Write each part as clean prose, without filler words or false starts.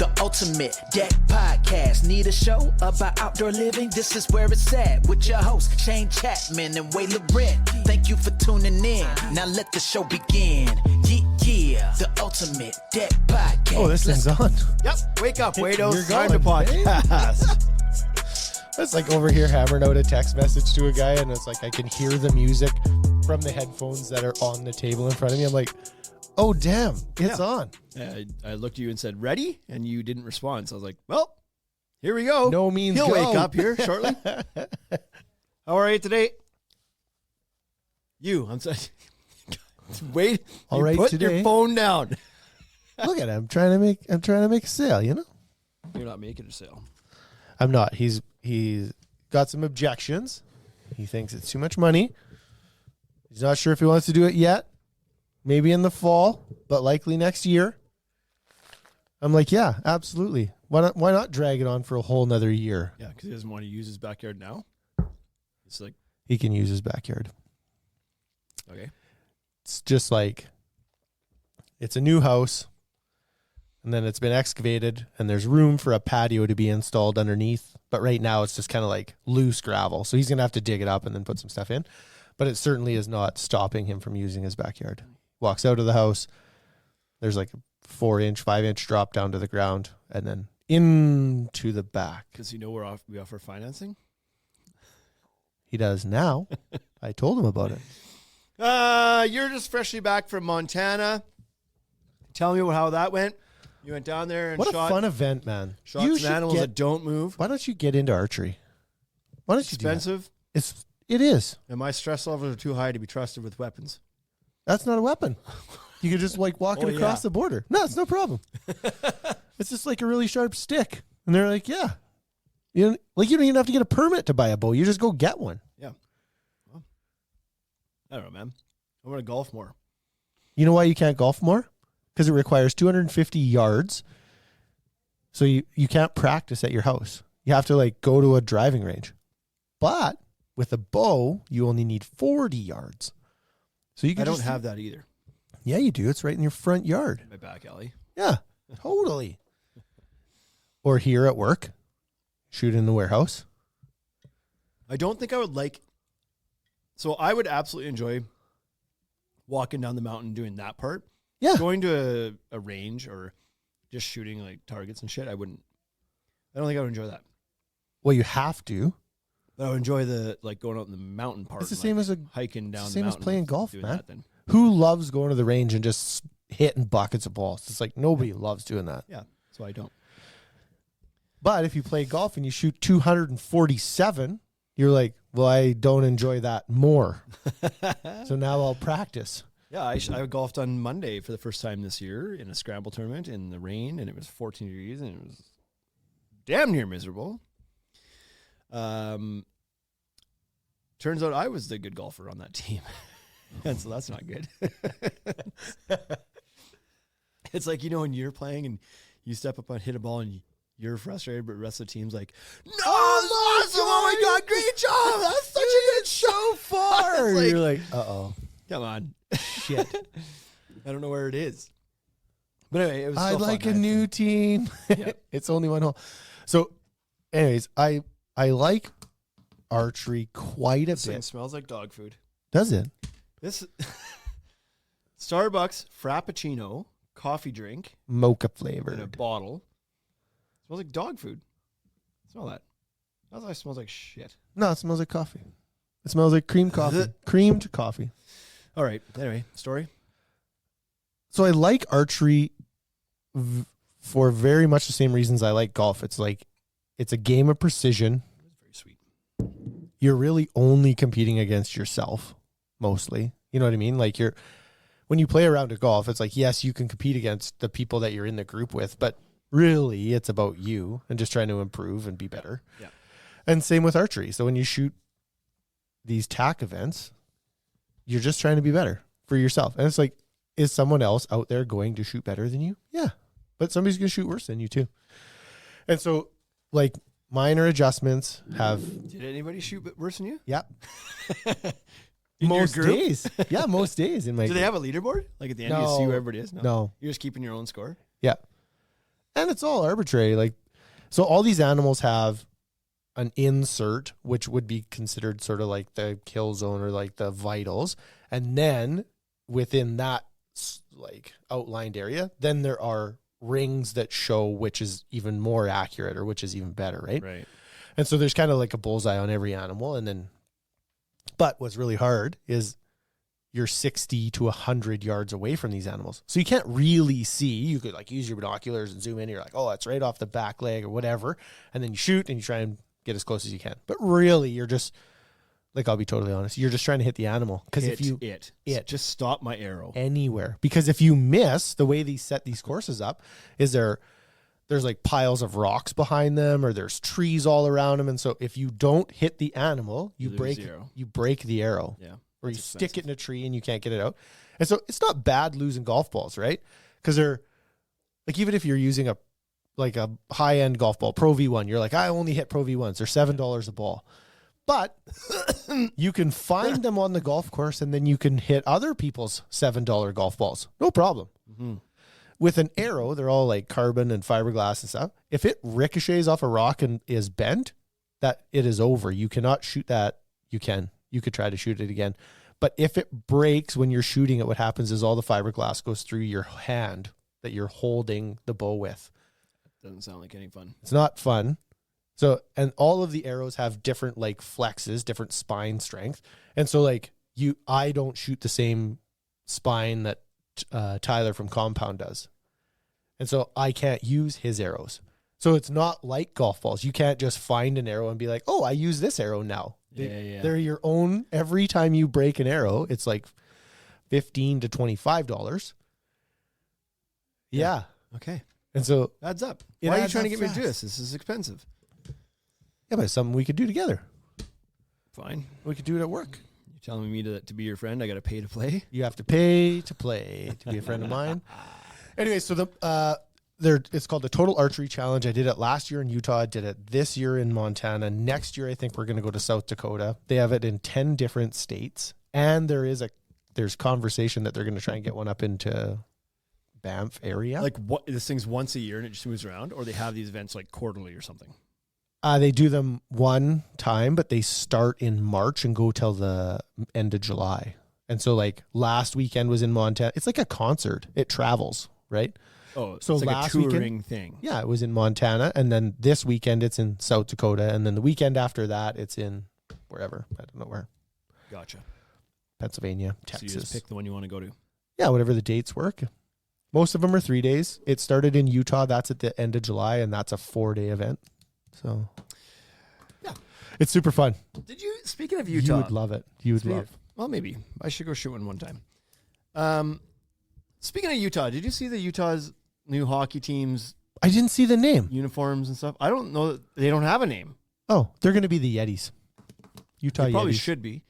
The ultimate deck podcast. Need a show about outdoor living? This is where it's at. With your hosts, Shane Chapman and Way Laurent. Thank you for tuning in. Now let the show begin. Yeah. The ultimate deck podcast. Oh, this thing's on. Yep. Wake up, Wado. You're Time to going. podcast. It's like over here hammering out a text message to a guy, and it's like I can hear the music from the headphones that are on the table in front of me. I'm like, oh, damn, it's on. I looked at you and said, ready? And you didn't respond. So I was like, well, here we go. No means He'll go. wake up here shortly. How are you today? I'm sorry. Wait. All you right put today. your phone down. Look at him. I'm trying to make a sale, you know? You're not making a sale. I'm not. He's got some objections. He thinks it's too much money. He's not sure if he wants to do it yet. Maybe in the fall, but likely next year. I'm like, yeah, absolutely. Why not drag it on for a whole nother year? Yeah, because he doesn't want to use his backyard now. It's like, He can use his backyard. okay. It's just like, it's a new house, and then it's been excavated, and there's room for a patio to be installed underneath. But right now, it's just kind of like loose gravel. So he's going to have to dig it up and then put some stuff in. But it certainly is not stopping him from using his backyard. Walks out of the house. There's like a 4-inch, 5-inch drop down to the ground, and then into the back. Because we offer financing. He does now. I told him about it. You're just freshly back from Montana. Tell me how that went. You went down there and What shot a fun event, man. some animals that don't move. Why don't you get into archery? Why don't you do that? Expensive. It is. And my stress levels are too high to be trusted with weapons. That's not a weapon. You could just like walk it Oh, across yeah. the border. No, it's no problem. It's just like a really sharp stick. And they're like, yeah. You don't even have to get a permit to buy a bow. You just go get one. Yeah. Well, I don't know, man. I want to golf more. You know why you can't golf more? Because it requires 250 yards. So you can't practice at your house. You have to like go to a driving range. But with a bow, you only need 40 yards. So you can I don't have that either. Yeah, you do. It's right in your front yard. My back alley. Yeah, totally. Or here at work, shoot in the warehouse. I don't think I would like. So I would absolutely enjoy walking down the mountain doing that part. Yeah. Going to a range or just shooting like targets and shit, I wouldn't. I don't think I would enjoy that. Well, you have to. But I would enjoy the like going out in the mountain part. It's the and, same like, as a hiking down. it's the the same as mountain playing and golf, doing man. that then. Who loves going to the range and just hitting buckets of balls? It's like nobody loves doing that. Yeah, so I don't. But if you play golf and you shoot 247, you're like, well, I don't enjoy that more. So now I'll practice. Yeah, I golfed on Monday for the first time this year in a scramble tournament in the rain, and it was 14 degrees, and it was damn near miserable. Turns out I was the good golfer on that team, and so that's not good. It's like, when you're playing and you step up and hit a ball and you're frustrated, but the rest of the team's like, no, that's awesome! Oh my God, great job! That's such a good so far! You're like, uh-oh. Come on. Shit. I don't know where it is. But anyway, it was I'd still like fun. a new team. Yeah. It's only one hole. So, anyways, I like archery quite a This thing bit. smells like dog food. Does it? This Starbucks Frappuccino coffee drink Mocha in a flavored. bottle. Smells like dog food. Smell that. That smells like shit. No, it smells like coffee. It smells like cream coffee. Creamed coffee. All right. Anyway, story. So I like archery for very much the same reasons I like golf. It's like, it's a game of precision. Very sweet. You're really only competing against yourself, mostly. You know what I mean? Like when you play around at golf, it's like, yes, you can compete against the people that you're in the group with, but really it's about you and just trying to improve and be better. Yeah. And same with archery. So when you shoot these TAC events, you're just trying to be better for yourself. And it's like, is someone else out there going to shoot better than you? Yeah. But somebody's going to shoot worse than you too. And so like minor adjustments have, Did anybody shoot worse than you? yeah, In your most group? days. Yeah, most days in my Do they group. have a leaderboard? Like at the end, you No. see who everybody is? No. You're just keeping your own score? Yeah. And it's all arbitrary. Like, so all these animals have an insert, which would be considered sort of like the kill zone or like the vitals. And then within that like outlined area, then there are rings that show which is even more accurate or which is even better, right? Right. And so there's kind of like a bullseye on every animal. And then, but what's really hard is you're 60 to 100 yards away from these animals. So you can't really see. You could like use your binoculars and zoom in. You're like, oh, it's right off the back leg or whatever. And then you shoot and you try and get as close as you can. But really, you're just, like, I'll be totally honest, you're just trying to hit the animal. Because if you just stop my arrow anywhere, because if you miss, the way they set these courses up is there's like piles of rocks behind them, or there's trees all around them. And so if you don't hit the animal, you break the arrow. Yeah. Or you stick it in a tree and you can't get it out. And so it's not bad losing golf balls, right? Because they're like, even if you're using a high-end golf ball, Pro V1, you're like, I only hit Pro V1s. They're $7 a ball. But you can find them on the golf course, and then you can hit other people's $7 golf balls. No problem. Mm-hmm. With an arrow, they're all like carbon and fiberglass and stuff. If it ricochets off a rock and is bent, that it is over. You cannot shoot that. You could try to shoot it again. But if it breaks when you're shooting it, what happens is all the fiberglass goes through your hand that you're holding the bow with. Doesn't sound like any fun. It's not fun. So, and all of the arrows have different like flexes, different spine strength. And so like I don't shoot the same spine that Tyler from Compound does. And so I can't use his arrows. So it's not like golf balls. You can't just find an arrow and be like, oh, I use this arrow now. They're your own. Every time you break an arrow, it's like $15 to $25. Yeah. Okay. And so adds up. Why are you trying to get me to do this? This is expensive. Yeah, but it's something we could do together. Fine. We could do it at work. You're telling me to be your friend, I got to pay to play? You have to pay to play to be a friend of mine. Anyway, so it's called the Total Archery Challenge. I did it last year in Utah. I did it this year in Montana. Next year, I think we're going to go to South Dakota. They have it in 10 different states. And there's conversation that they're going to try and get one up into Banff area. Like what? This thing's once a year and it just moves around, or they have these events like quarterly or something? They do them one time, but they start in March and go till the end of July. And so like last weekend was in Montana. It's like a concert. It travels, right? Oh, so it's like last a touring weekend, thing. Yeah, it was in Montana. And then this weekend it's in South Dakota. And then the weekend after that it's in wherever. I don't know where. Gotcha. Pennsylvania, So Texas. you just pick the one you want to go to. Yeah, whatever the dates work. Most of them are 3 days. It started in Utah. That's at the end of July, and that's a 4-day event. So, yeah, it's super fun. Did you? Speaking of Utah, you would love it. You would love. Well, maybe I should go shoot one time. Speaking of Utah, did you see the Utah's new hockey team's? I didn't see the name. Uniforms and stuff. I don't know. They don't have a name. Oh, they're going to be the Yetis. Utah They probably Yetis. should be,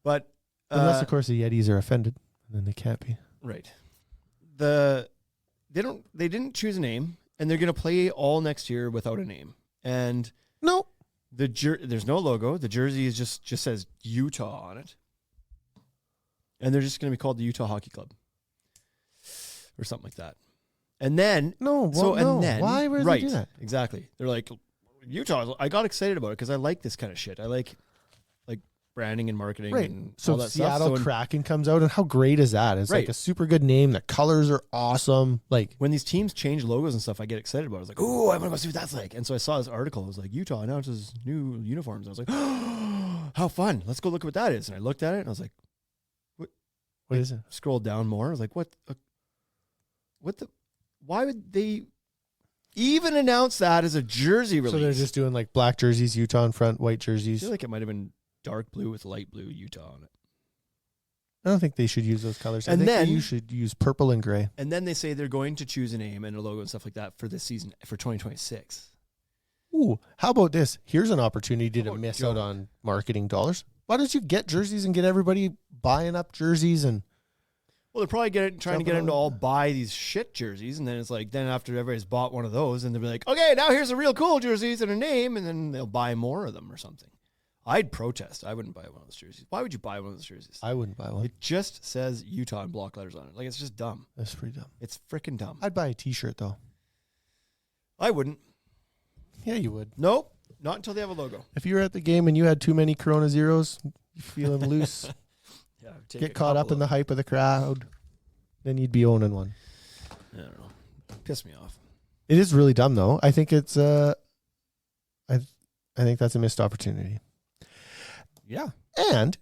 but unless of course the Yetis are offended, then they can't be. Right. They didn't choose a name, and they're going to play all next year without a name. And no, there's no logo. The jersey is just says Utah on it, and they're just going to be called the Utah Hockey Club or something like that. And then why would they do that? Exactly. They're like Utah. I got excited about it because I like this kind of shit. I like branding and marketing, right? And so all that Seattle stuff. Kraken comes out, and how great is that? It's Right. like a super good name. The colors are awesome. Like When these teams change logos and stuff, I get excited about it. I was like, "Oh, I want to go see what that's like." And so I saw this article. It was like Utah announces new uniforms. I was like, "Oh, how fun! Let's go look at what that is." And I looked at it, and I was like, what is it? Scrolled down more. I was like, "What the? Why would they even announce that as a jersey release?" So they're just doing like black jerseys, Utah in front, white I jerseys. feel like it might have been dark blue with light blue Utah on it. I don't think they should use those colors. And I think then- you should use purple and gray. And then they say they're going to choose a name and a logo and stuff like that for this season, for 2026. Ooh, how about this? Here's an opportunity How to about miss Joe? out on marketing dollars. Why don't you get jerseys and get everybody buying up jerseys? And Well, they're probably trying to Jumping get them to on- all buy these shit jerseys, and then it's like, then after everybody's bought one of those, and they'll be like, okay, now here's the real cool jerseys and a name, and then they'll buy more of them or something. I'd protest. I wouldn't buy one of those jerseys. Why would you buy one of those jerseys? I wouldn't buy one. It just says Utah in block letters on it. Like, it's just dumb. That's pretty dumb. It's freaking dumb. I'd buy a T-shirt though. I wouldn't. Yeah, you would. Nope. Not until they have a logo. If you were at the game and you had too many Corona Zeros, you feeling loose, Yeah. get caught up in the hype of the crowd, then you'd be owning one. I don't know. Piss me off. It is really dumb, though. I think it's I think that's a missed opportunity. Yeah. And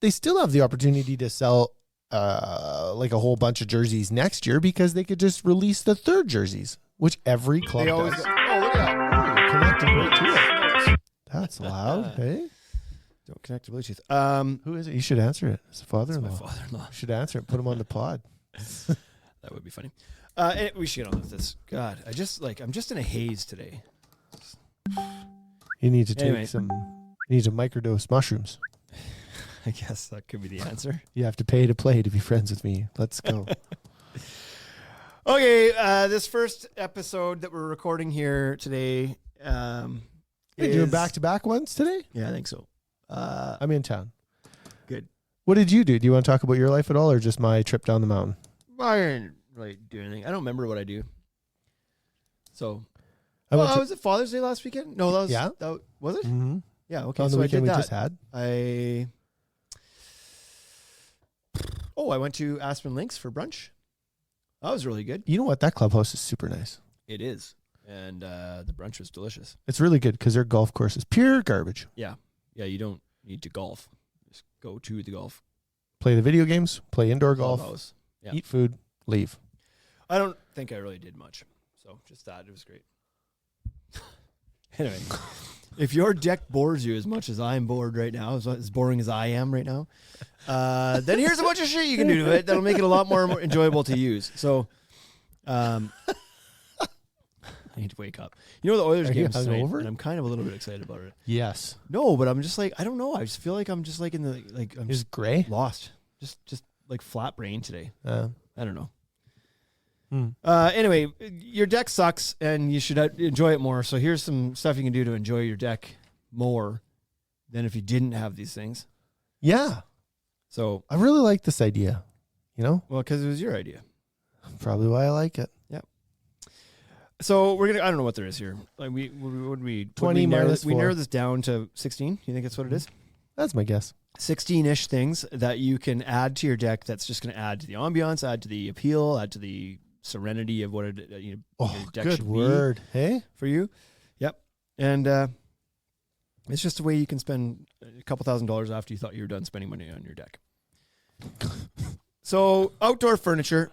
they still have the opportunity to sell like a whole bunch of jerseys next year because they could just release the third jerseys, which every club They always does. go, oh, look at that. You're connected right to it. That's loud. Hey, Don't connect to Bluetooth. who is it? You should answer it. It's a It's father-in-law. my father-in-law. You should answer it. Put him on the pod. That would be funny. We should get on with this. God, I'm just in a haze today. You need to take Anyway. some. You need to microdose mushrooms. I guess that could be the answer. You have to pay to play to be friends with me. Let's go. Okay, this first episode that we're recording here today. Hey, doing back-to-back ones today? Yeah, I think so. I'm in town. Good. What did you do? Do you want to talk about your life at all, or just my trip down the mountain? I didn't really do anything. I don't remember what I do. So, I went to- was it Father's Day last weekend? No, that was Yeah. Was it? Mhm. Yeah. Okay, On the so I weekend did we that. just had. I went to Aspen Links for brunch. That was really good. You know what? That clubhouse is super nice. It is, and the brunch was delicious. It's really good because their golf course is pure garbage. Yeah, you don't need to golf. Just go to the golf Play the video games, play indoor golf, clubhouse. Yeah. eat food, leave. I don't think I really did much. So just that. It was great. Anyway, if your deck bores you as much as I'm bored right now, as boring as I am right now, then here's a bunch of shit you can do to it that'll make it a lot more enjoyable to use. So, I need to wake up. You know the Oilers Are you game is tonight, hungover? and I'm kind of a little bit excited about it. Yes. No, but I'm just like I don't know. I just feel like I'm just like in the like I'm Is just gray? lost. Just like flat brain today. I don't know. Hmm. Anyway, your deck sucks and you should enjoy it more. So here's some stuff you can do to enjoy your deck more than if you didn't have these things. Yeah. So, I really like this idea. You know, well, because it was your idea. probably why I like it. So we're gonna. I don't know what there is here. Like we 20 minus we 4. narrowed this down to 16. You think that's what it is? That's my guess. 16-ish things that you can add to your deck. That's just going to add to the ambiance, add to the appeal, add to the serenity of what your deck good should word. Hey, be for you. Yep. And it's just a way you can spend a couple $1,000s after you thought you were done spending money on your deck. So outdoor furniture.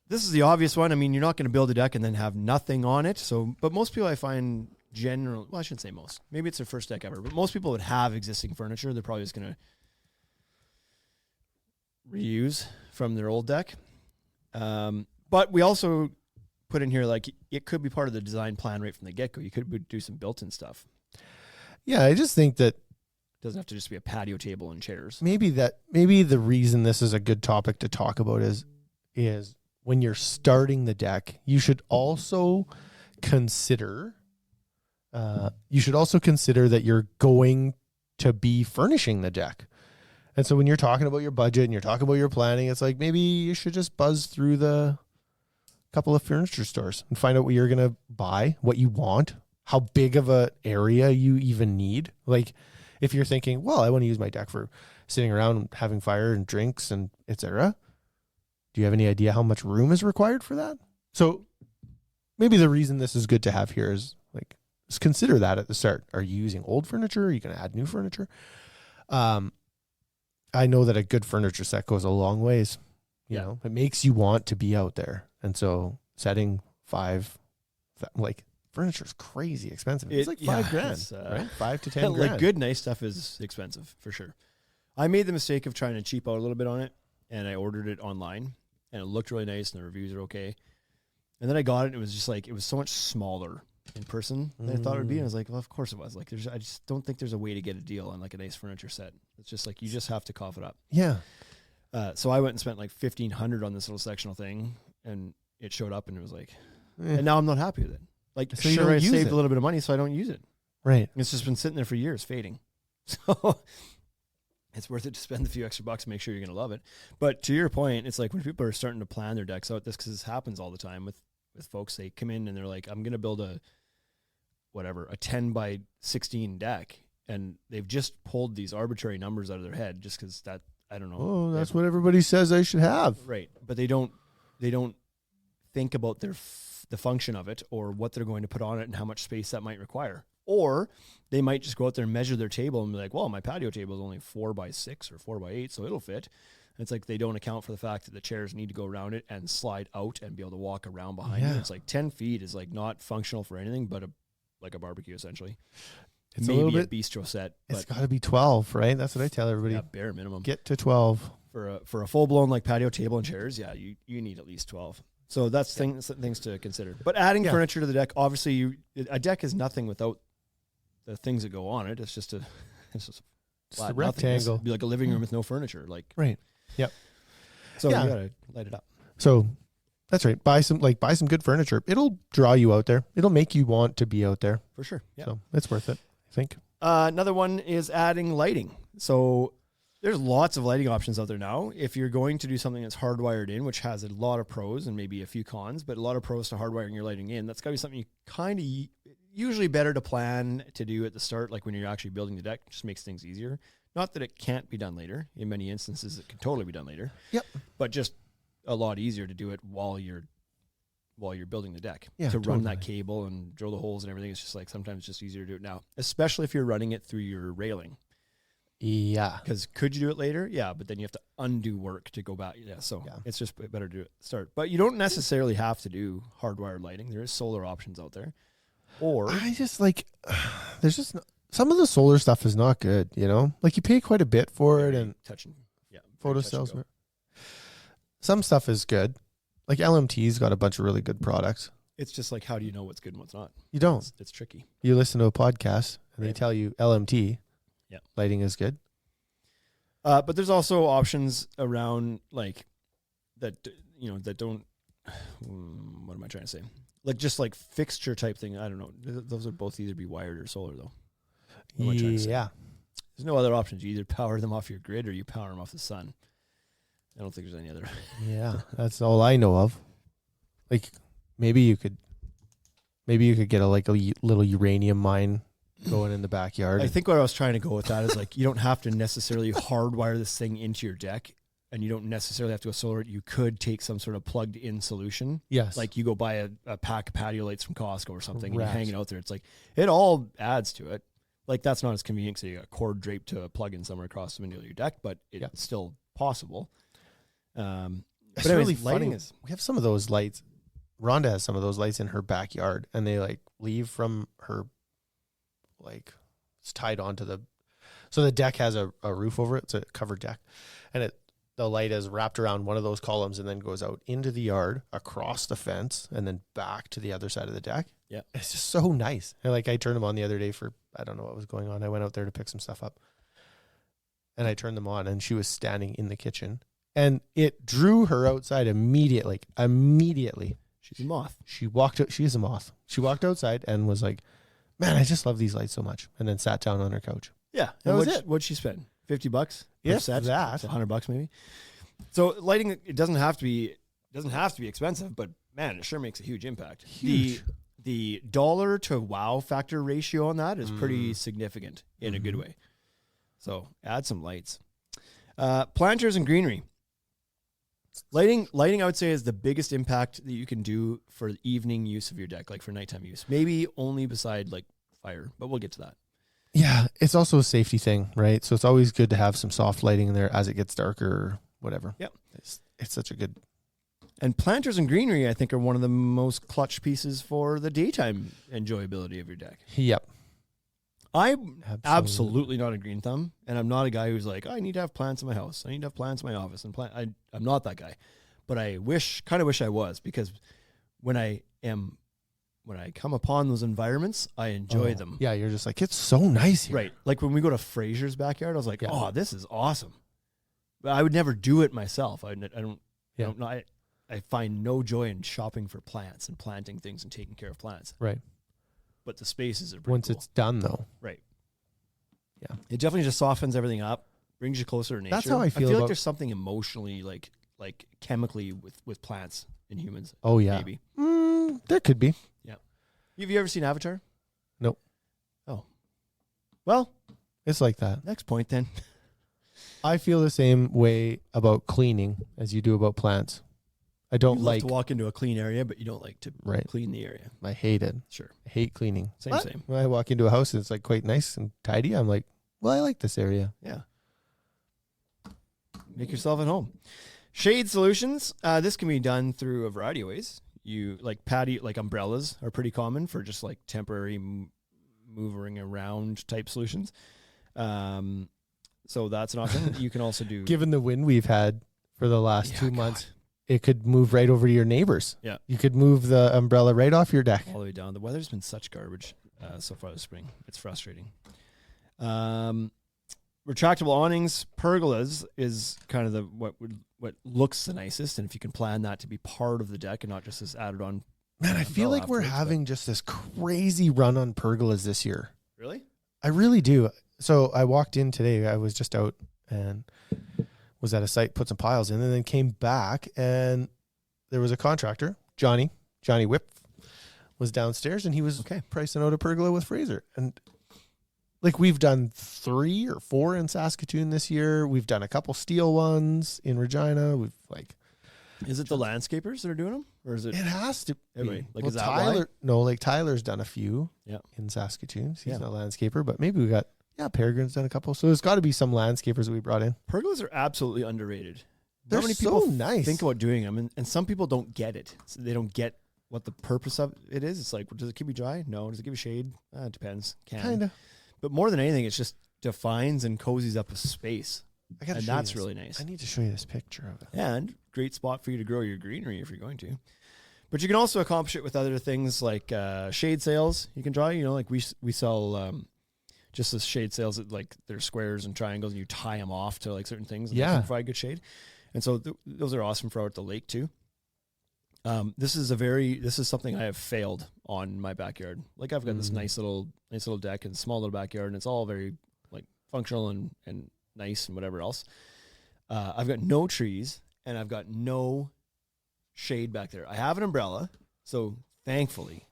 This is the obvious one. I mean, you're not going to build a deck and then have nothing on it. So, but most people I find well, I shouldn't say most. Maybe it's their first deck ever, but most people would have existing furniture. They're probably just going to reuse from their old deck. But we also put in here, like, it could be part of the design plan right from the get-go. You could do some built-in stuff. yeah, I just think that It doesn't have to just be a patio table and chairs. maybe the reason this is a good topic to talk about is when you're starting the deck, you should also consider that you're going to be furnishing the deck. And so when you're talking about your budget and you're talking about your planning, it's like maybe you should just buzz through the couple of furniture stores and find out what you're going to buy, what you want, how big of an area you even need. Like if you're thinking, well, I want to use my deck for sitting around having fire and drinks and etc. Do you have any idea how much room is required for that? So maybe the reason this is good to have here is like, just consider that at the start. Are you using old furniture? Are you going to add new furniture? I know that a good furniture set goes a long ways. You know, it makes you want to be out there. And so setting furniture is crazy expensive. It's like $5,000, it's, right? 5 to 10 Like grand. good, nice stuff is expensive for sure. I made the mistake of trying to cheap out a little bit on it, and I ordered it online, and it looked really nice, and the reviews are okay. And then I got it, and it was just like, it was so much smaller in person than I thought it would be. And I was like, well, of course it was. Like, I just don't think there's a way to get a deal on like a nice furniture set. It's just like, you just have to cough it up. Yeah. So I went and spent like $1,500 on this little sectional thing, and it showed up, and it was like, Eh. and now I'm not happy with it. Like, So you sure, don't I use saved it. a little bit of money, so I don't use it. Right. It's just been sitting there for years, fading. So it's worth it to spend a few extra bucks and make sure you're going to love it. But to your point, it's like when people are starting to plan their decks out, because this happens all the time with with folks. They come in and they're like, I'm going to build a 10 by 16 deck. And they've just pulled these arbitrary numbers out of their head just because that, I don't know. Oh, that's what everybody says I should have. Right. But they don't think about the function of it or what they're going to put on it and how much space that might require. Or they might just go out there and measure their table and be like, well, my patio table is only 4 by 6 or 4 by 8, so it'll fit. And it's like they don't account for the fact that the chairs need to go around it and slide out and be able to walk around behind it. It's like 10 feet is like not functional for anything but like a barbecue essentially. It's maybe a bistro set. It's got to be 12, right? That's what I tell everybody. Yeah, bare minimum. Get to 12. For a full blown like patio table and chairs, yeah, you need at least 12. So that's things to consider. But adding furniture to the deck, obviously, a deck is nothing without the things that go on it. It's just a flat rectangle. It'd be like a living room with no furniture, like right. Yep. So you gotta light it up. So that's right. Buy some good furniture. It'll draw you out there. It'll make you want to be out there. For sure. Yeah. So it's worth it, I think. Another one is adding lighting. So there's lots of lighting options out there now. If you're going to do something that's hardwired in, which has a lot of pros and maybe a few cons, but a lot of pros to hardwiring your lighting in, that's got to be something you kind of usually better to plan to do at the start, like when you're actually building the deck. It just makes things easier. Not that it can't be done later. In many instances, it can totally be done later. Yep. But just a lot easier to do it while you're building the deck. Yeah, to run totally. that cable and drill the holes and everything. It's just like sometimes it's just easier to do it now, especially if you're running it through your railing. Yeah. Because could you do it later? Yeah, but then you have to undo work to go back. Yeah, so it's just better to do it start. But you don't necessarily have to do hardwired lighting. There is solar options out there. Or I just like, there's just some of the solar stuff is not good, you know? Like you pay quite a bit for it and touching, photo cells. Some stuff is good. Like LMT's got a bunch of really good products. It's just like, how do you know what's good and what's not? You don't. It's tricky. You listen to a podcast and they tell you LMT lighting is good. But there's also options around like that, that don't, what am I trying to say? Like just like fixture type thing. I don't know. Those would both either be wired or solar though. What am I trying to say? Yeah. There's no other options. You either power them off your grid or you power them off the sun. I don't think there's any other. Yeah. That's all I know of. Like maybe you could get a little uranium mine going in the backyard. I think what I was trying to go with that is like, you don't have to necessarily hardwire this thing into your deck and you don't necessarily have to go solar it. You could take some sort of plugged in solution. Yes. Like you go buy a pack of patio lights from Costco or something and you Correct. hang it out there. It's like, it all adds to it. Like that's not as convenient because you got a cord draped to a plug in somewhere across the window of your deck, but it's still possible. It's But anyways, really lighting funny. is We have some of those lights. Rhonda has some of those lights in her backyard, and they like leave from her, like it's tied onto the. So the deck has a roof over it. It's a covered deck, and the light is wrapped around one of those columns and then goes out into the yard, across the fence, and then back to the other side of the deck. Yeah, it's just so nice. And like I turned them on the other day for I don't know what was going on. I went out there to pick some stuff up, and I turned them on, and she was standing in the kitchen. And it drew her outside immediately. she's a moth. She walked out. She is a moth. She walked outside and was like, man, I just love these lights so much. And then sat down on her couch. Yeah. That was it. What'd she spend? $50? Yes, Set? that. It's $100 maybe. So lighting, it doesn't have to be expensive, but man, it sure makes a huge impact. Huge. The dollar to wow factor ratio on that is pretty significant in a good way. So add some lights. Planters and greenery. Lighting, I would say, is the biggest impact that you can do for evening use of your deck, like for nighttime use. Maybe only beside like fire, but we'll get to that. Yeah, it's also a safety thing, right? So it's always good to have some soft lighting in there as it gets darker or whatever. Yep. It's such a good... And planters and greenery, I think, are one of the most clutch pieces for the daytime enjoyability of your deck. Yep. I'm absolutely not a green thumb, and I'm not a guy who's like, I need to have plants in my house. I need to have plants in my office. And I'm not that guy. But I kind of wish I was, because when I come upon those environments, I enjoy them. Yeah, you're just like, it's so nice here. Right. Like when we go to Fraser's backyard, I was like, oh, this is awesome. But I would never do it myself. I find no joy in shopping for plants and planting things and taking care of plants. Right. But the spaces are pretty Once cool. it's done, though. Right. Yeah. It definitely just softens everything up, brings you closer to nature. That's how I feel like about- there's something emotionally, like chemically with plants in humans. Oh, yeah. Maybe. There could be. Have you ever seen Avatar? Nope. Oh. Well, It's like that. next point then. I feel the same way about cleaning as you do about plants. I don't You love like. to walk into a clean area, but you don't like to Right. clean the area. I hate it. Sure. I hate cleaning. Same. When I walk into a house and it's like quite nice and tidy, I'm like, well, I like this area. Yeah. Make yourself at home. Shade solutions. This can be done through a variety of ways. You like umbrellas are pretty common for just like temporary moving around type solutions. So that's an option. You can also do. Given the wind we've had for the last Yeah, 2 God. months, it could move right over to your neighbors. Yeah. You could move the umbrella right off your deck. all the way down. The weather's been such garbage so far this spring. It's frustrating. Retractable awnings, pergolas is kind of what looks the nicest, and if you can plan that to be part of the deck and not just this added on. Man, I feel umbrella like we're afterwards, but- having just this crazy run on pergolas this year. Really? I really do. So I walked in today. I was just out and was at a site, put some piles in, and then came back, and there was a contractor, Johnny Whip, was downstairs, and he was pricing out a pergola with Fraser. And like we've done 3 or 4 in Saskatoon this year. We've done a couple steel ones in Regina. We've like Is it the landscapers that are doing them, or is it? it has to be. Everybody. Like, Well, is that Tyler? No, like Tyler's done a few. Yeah. In Saskatoon, he's Yeah. not a landscaper, but maybe we got Peregrine's done a couple. So there's got to be some landscapers that we brought in. Pergolas are absolutely underrated. They're Not many so people nice. think about doing them, and some people don't get it. So they don't get what the purpose of it is. It's like, does it keep you dry? No. Does it give you shade? It depends. Kind of. But more than anything, it's just defines and cozies up a space. I got And that's really nice. I need to show you this picture of it. And great spot for you to grow your greenery if you're going to. But you can also accomplish it with other things like shade sails. You can draw, like we sell just the shade sails that like they're squares and triangles, and you tie them off to like certain things and they Yeah. can provide good shade. And so those are awesome for out at the lake too. This is something I have failed on in my backyard. Like I've got this nice little deck and small little backyard, and it's all very like functional and nice and whatever else. I've got no trees and I've got no shade back there. I have an umbrella, so thankfully,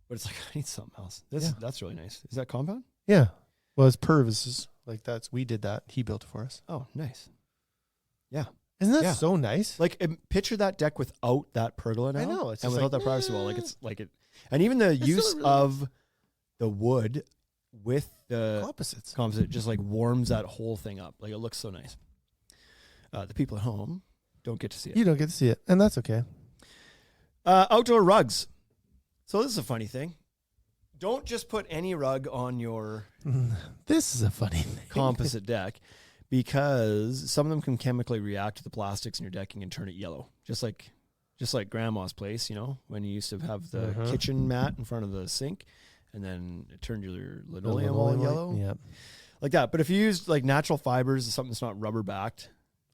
but it's like I need something else. That's really nice. Is that compound? Yeah. Well, it's Purvis. Like we did that. He built it for us. Oh, nice. Yeah. Isn't that Yeah. so nice? Like picture that deck without that pergola now. I know, it's and just without like, that privacy wall. Like it's like it, and even the still use really of the wood with the Opposites. composite just like warms that whole thing up. Like it looks so nice. The people at home don't get to see it. You don't get to see it, and that's okay. Outdoor rugs. So this is a funny thing. Don't just put any rug on your This is a funny thing. composite deck, because some of them can chemically react to the plastics in your decking and turn it yellow. Just like grandma's place, when you used to have the kitchen mat in front of the sink and then it turned your linoleum all yellow. Yeah. Like that. But if you use like natural fibers, something that's not rubber backed,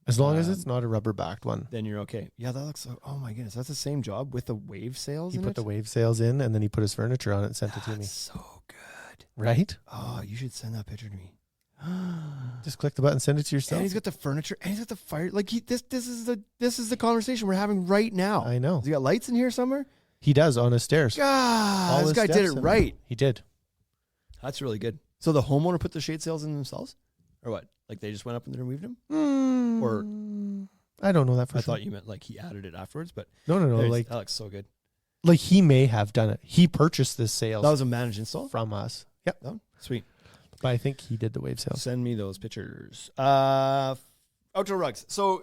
As long as it's not a rubber backed one. then you're okay. Yeah, that looks oh my goodness. That's the same job with the wave sails He in put it. the wave sails in, and then he put his furniture on it and sent it to me. That's so good. Right? Oh, you should send that picture to me. Just click the button, send it to yourself. And he's got the furniture, and he's got the fire. Like this is the conversation we're having right now. I know. Has he got lights in here somewhere? He does on his stairs. God, All this his guy did steps it and- right. He did. That's really good. So the homeowner put the shade sails in themselves, or what? Like they just went up and they removed them? Or I don't know that for I sure. thought you meant like he added it afterwards, but No. there's- Like that looks so good. he may have done it. He purchased this sails That was a managed install. from us. Yep. Oh, sweet. But I think he did the wave sails. Send me those pictures. Outdoor rugs. So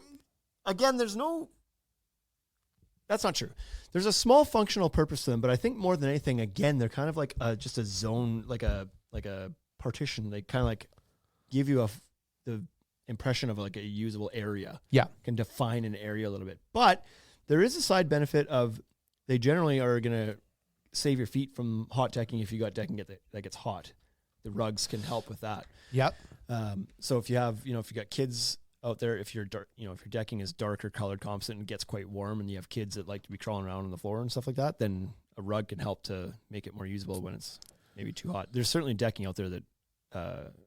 again, that's not true. There's a small functional purpose to them, but I think more than anything, again, they're kind of like just a zone, like a partition. They kind of like give you the impression of like a usable area. Yeah. Can define an area a little bit. But there is a side benefit of they generally are going to save your feet from hot decking if you got decking that gets hot. The rugs can help with that. Yep. So if you have, if you got kids out there, if your decking is darker colored composite and gets quite warm, and you have kids that like to be crawling around on the floor and stuff like that, then a rug can help to make it more usable when it's maybe too hot. There's certainly decking out there that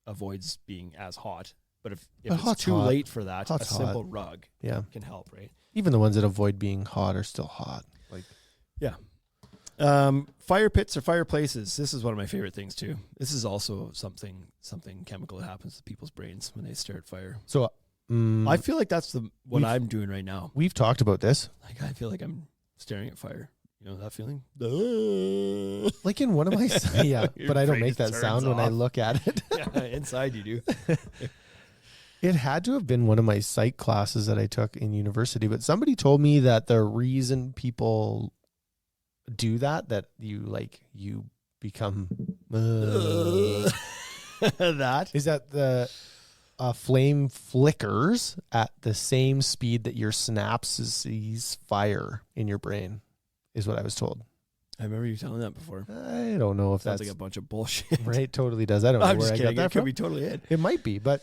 avoids being as hot, but if But it's hot's too hot. late for that, Hot's a simple hot. rug Yeah. can help, right? Even the ones that avoid being hot are still hot. Like Yeah. Fire pits or fireplaces. This is one of my favorite things too. This is also something chemical that happens to people's brains when they stare at fire. So I feel like that's what I'm doing right now. we've talked about this. Like I feel like I'm staring at fire. You know that feeling? Like in one of my yeah, Your but I don't brain make that turns sound when I off. look at it. Yeah, inside you do. It had to have been one of my psych classes that I took in university, but somebody told me that the reason people do that you become That is that the flame flickers at the same speed that your synapses fire in your brain, is what I was told. I remember you telling that before. I don't know if Sounds that's like a bunch of bullshit. right. Totally does. I don't know I'm where just I kidding. got that It could from. be totally it. It might be, but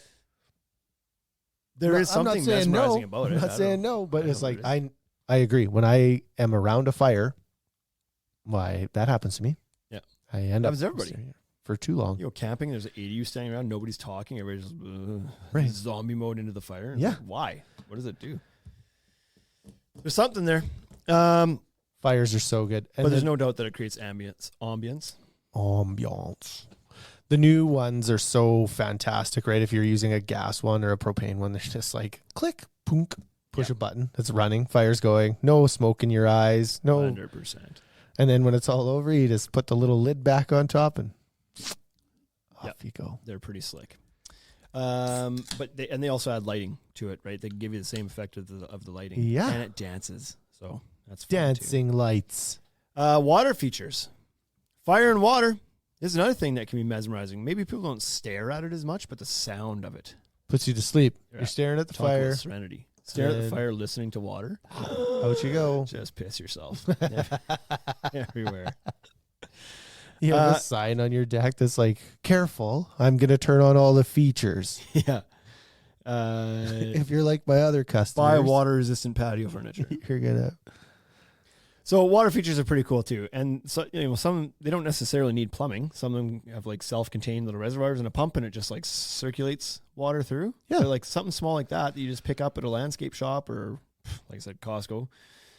There is I'm not something saying mesmerizing no. about it. I'm I not don't saying know. no, but I it's know like what it I agree. When I am around a fire, why that happens to me. Yeah. I end up Happens to everybody. staring for too long. You go camping, there's 80 of you standing around, nobody's talking, everybody's just Right. zombie mode into the fire. It's Yeah. like, why? What does it do? There's something there. Fires are so good, and But there's then no doubt that it creates ambience. ambiance. The new ones are so fantastic, right? If you're using a gas one or a propane one, they're just like click, punk, push Yeah. a button, it's running, fire's going, no smoke in your eyes, no. 100%. And then when it's all over, you just put the little lid back on top and off Yep. you go. They're pretty slick. But they also add lighting to it, right? They give you the same effect of the lighting. Yeah. And it dances. So that's fun too. Dancing lights. Water features. Fire and water is another thing that can be mesmerizing. Maybe people don't stare at it as much, but the sound of it. Puts you to sleep. Yeah. You're staring at the Talk about fire. serenity. Stare at the And- fire, listening to water. Out you go. Just piss yourself everywhere. You have a sign on your deck that's like, careful, I'm going to turn on all the features. Yeah. If you're like my other customers, Buy water-resistant patio furniture. you're going to. So water features are pretty cool too, and so some they don't necessarily need plumbing. Some of them have like self-contained little reservoirs and a pump, and it just like circulates water through. Yeah. So, like something small like that you just pick up at a landscape shop or, like I said, Costco.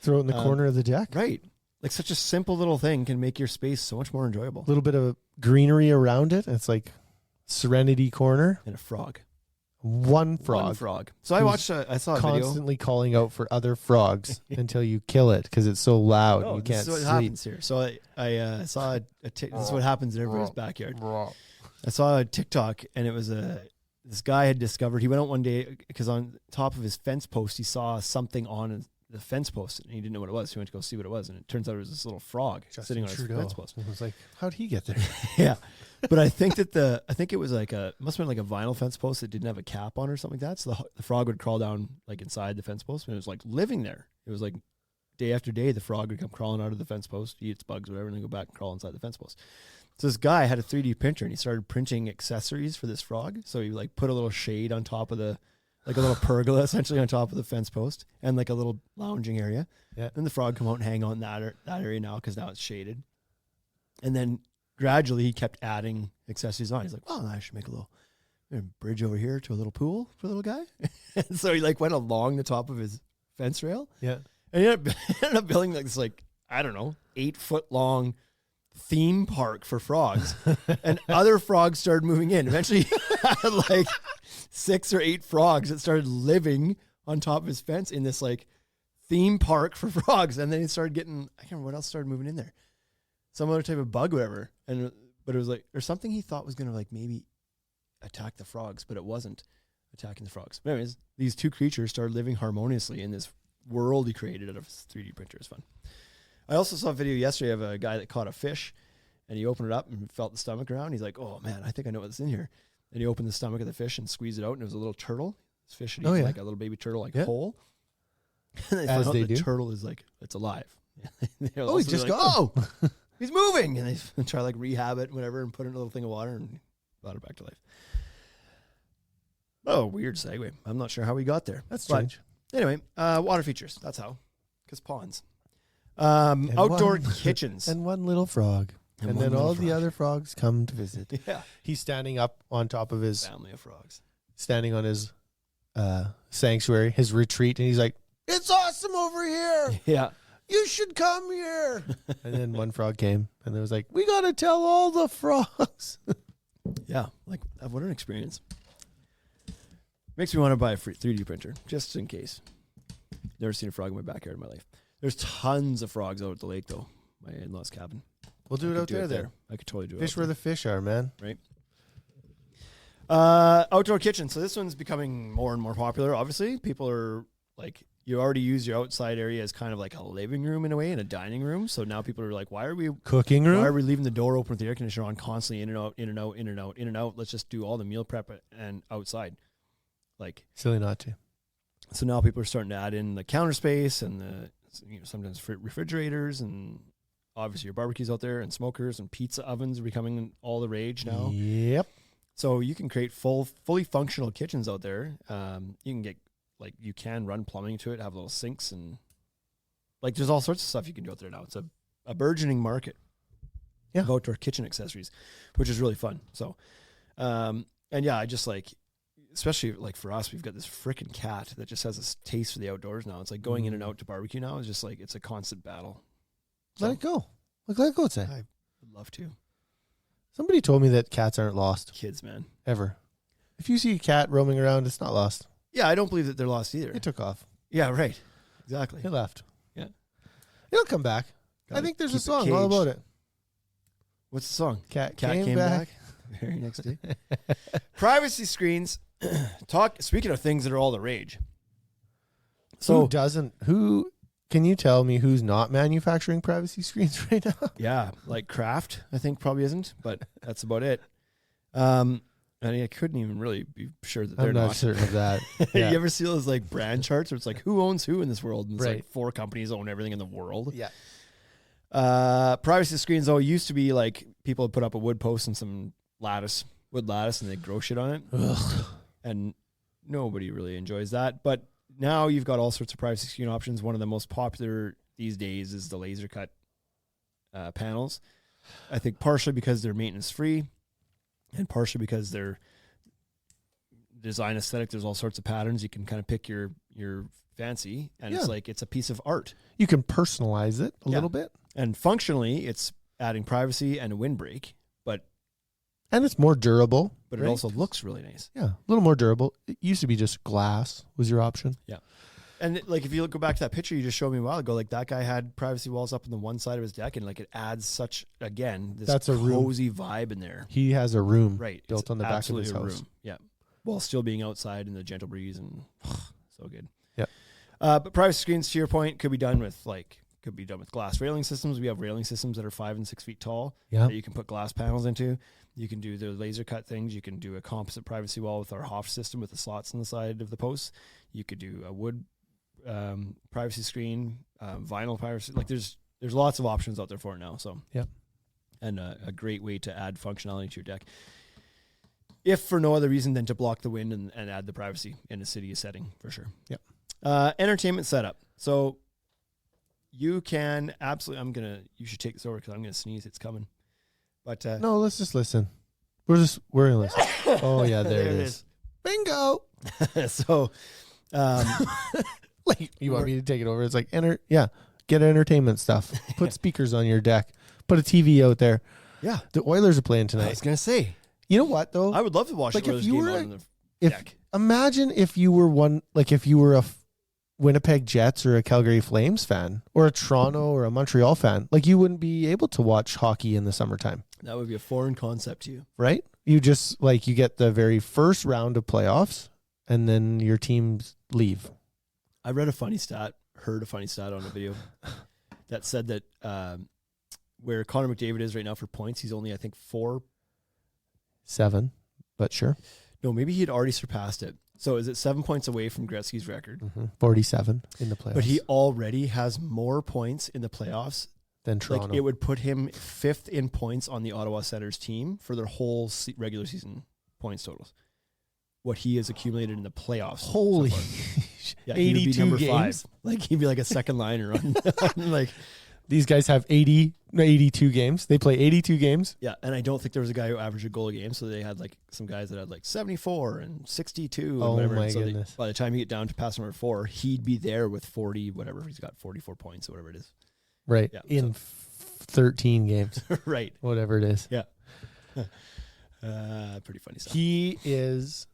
Throw it in the corner of the deck. Right, like such a simple little thing can make your space so much more enjoyable. A little bit of greenery around it. It's like Serenity Corner. And a frog. One frog. One frog. So I Who's watched. I saw a video. Constantly calling out for other frogs until you kill it because it's so loud Oh, you this can't is what sleep. happens here. So I saw this is what happens in everybody's backyard. I saw a TikTok and it was this guy had discovered, he went out one day because on top of his fence post, he saw something on the fence post and he didn't know what it was. So he went to go see what it was. And it turns out it was this little frog sitting on his fence post. I was like, how'd he get there? Yeah. But I think that I think it was like must have been like a vinyl fence post that didn't have a cap on or something like that. So the frog would crawl down like inside the fence post and it was like living there. It was like day after day, the frog would come crawling out of the fence post, eat its bugs, whatever, and then go back and crawl inside the fence post. So this guy had a 3D printer and he started printing accessories for this frog. So he like put a little shade on top of like a little pergola essentially on top of the fence post and like a little lounging area. Yeah. Then the frog come out and hang on that area now because now it's shaded. And then gradually he kept adding accessories on. He's like, well, I should make a little bridge over here to a little pool for the little guy. And so he like went along the top of his fence rail. Yeah. And he ended up building like this, like, I don't know, 8-foot long theme park for frogs. And other frogs started moving in. Eventually he had like 6 or 8 frogs that started living on top of his fence in this like theme park for frogs. And then he started getting, I can't remember what else started moving in there. Some other type of bug, whatever. But it was like, or something he thought was going to like maybe attack the frogs, but it wasn't attacking the frogs. But anyways, these two creatures started living harmoniously in this world he created out of his 3D printer. It's fun. I also saw a video yesterday of a guy that caught a fish and he opened it up and felt the stomach around. He's like, oh man, I think I know what's in here. And he opened the stomach of the fish and squeezed it out and it was a little turtle. This fish had eaten like a little baby turtle, like whole. And they As found out they the do. turtle is like, it's alive. Oh, he just got. oh, he's moving. And they try to like rehab it, whatever, and put it in a little thing of water and brought it back to life. Oh, weird segue. I'm not sure how we got there. That's But strange. anyway, water features. That's how. Because ponds. Outdoor one- kitchens. And one little frog. And And, one then little all the frog. other frogs come to visit. Yeah. He's standing up on top of his, Family of frogs. standing on his sanctuary, his retreat, and he's like, it's awesome over here. Yeah. you should come here. And then one frog came, and it was like, we got to tell all the frogs. Yeah, like what an experience. Makes me want to buy a 3D printer just in case. Never seen a frog in my backyard in my life. There's tons of frogs out at the lake though. My in-laws cabin. We'll do it out there then. I could totally do it. Fish out where there. the fish are, man. Right. Outdoor kitchen. So this one's becoming more and more popular. Obviously, people are like, you already use your outside area as kind of like a living room in a way and a dining room. So now people are like, why are we Cooking room? Why are we leaving the door open with the air conditioner on constantly, in and out, in and out, in and out, in and out? Let's just do all the meal prep and outside. Like, Silly not to. so now people are starting to add in the counter space and the sometimes refrigerators, and obviously your barbecues out there, and smokers and pizza ovens are becoming all the rage now. Yep. So you can create fully functional kitchens out there. You can get you can run plumbing to it, have little sinks, and like there's all sorts of stuff you can do out there now. It's a burgeoning market. Yeah. Of outdoor kitchen accessories, which is really fun. So, and yeah, I just like, especially like for us, we've got this freaking cat that just has this taste for the outdoors now. It's like going in and out to barbecue now is just like, it's a constant battle. Let it go. Let it go outside. I would love to. Somebody told me that cats aren't lost Kids, man. ever. If you see a cat roaming around, it's not lost. Yeah, I don't believe that they're lost either. It took off. Yeah, right. Exactly. It left. Yeah. It'll come back. Gotta I think there's keep a it song all caged. about it. What's the song? Cat Came back. Very next day. Privacy screens. Speaking of things that are all the rage. So Who can you tell me who's not manufacturing privacy screens right now? yeah, like Kraft, I think probably isn't, but that's about it. And I couldn't even really be sure that they're I'm not certain of that. Yeah. You ever see those like brand charts where it's like who owns who in this world? And it's Right. like 4 companies own everything in the world. Yeah. Privacy screens though used to be like people would put up a wood post and some wood lattice, and they'd grow shit on it. Ugh. And nobody really enjoys that. But now you've got all sorts of privacy screen options. One of the most popular these days is the laser cut panels. I think partially because they're maintenance free, and partially because they're design aesthetic. There's all sorts of patterns. You can kind of pick your fancy, and Yeah. it's like it's a piece of art. You can personalize it a Yeah. little bit. And functionally, it's adding privacy and a windbreak, And it's more durable. but right? it also looks really nice. Yeah, a little more durable. It used to be just glass was your option. And like if you go back to that picture you just showed me a while ago, like that guy had privacy walls up on the one side of his deck, and like it adds such this That's a room. cozy vibe in there. He has a room Right, built it's on the back of absolutely his a house. room. Yeah, while still being outside in the gentle breeze and so good. Yeah. But privacy screens, to your point, could be done with glass railing systems. We have railing systems that are 5 and 6 feet tall Yeah. that you can put glass panels into. You can do the laser cut things. You can do a composite privacy wall with our Hoff system with the slots on the side of the posts. You could do a wood privacy screen, vinyl privacy. Like there's lots of options out there for it now. So yeah, and a great way to add functionality to your deck, if for no other reason than to block the wind and add the privacy in a city setting for sure. Yep. Entertainment setup. So you can absolutely. You should take this over because I'm gonna sneeze. It's coming. But No, let's just listen. We're gonna listen. Oh yeah, there it is. Bingo. So. Like you want me to take it over? It's like get entertainment stuff. Put speakers on your deck. Put a TV out there. Yeah. The Oilers are playing I tonight. was gonna say. You know what though? I would love to watch Like, the if Oilers you game were out on the deck. Imagine if you were a Winnipeg Jets or a Calgary Flames fan or a Toronto or a Montreal fan. Like you wouldn't be able to watch hockey in the summertime, That would be a foreign concept to you. right? You just you get the very first round of playoffs and then your teams leave. I heard a funny stat on a video that said that where Connor McDavid is right now for points, he's only, I think, 7, but sure. No, maybe he had already surpassed it. So is it 7 points away from Gretzky's record? 47 in the playoffs. But he already has more points in the playoffs. Then Toronto. Like it would put him 5th in points on the Ottawa Senators team for their whole regular season points totals. What he has accumulated in the playoffs. so Holy far. Yeah, he would be 82 number games. 5. Like he'd be like a second liner on like These guys have 80 82 games. They play 82 games. Yeah, and I don't think there was a guy who averaged a goal a game. So they had like some guys that had like 74 and 62 and Oh whatever. my And so goodness. by the time you get down to pass number 4, he'd be there with 40, whatever. He's got 44 points or whatever it is. Right. Yeah, In 13 games, Right. whatever it is. Yeah. Pretty funny stuff. He is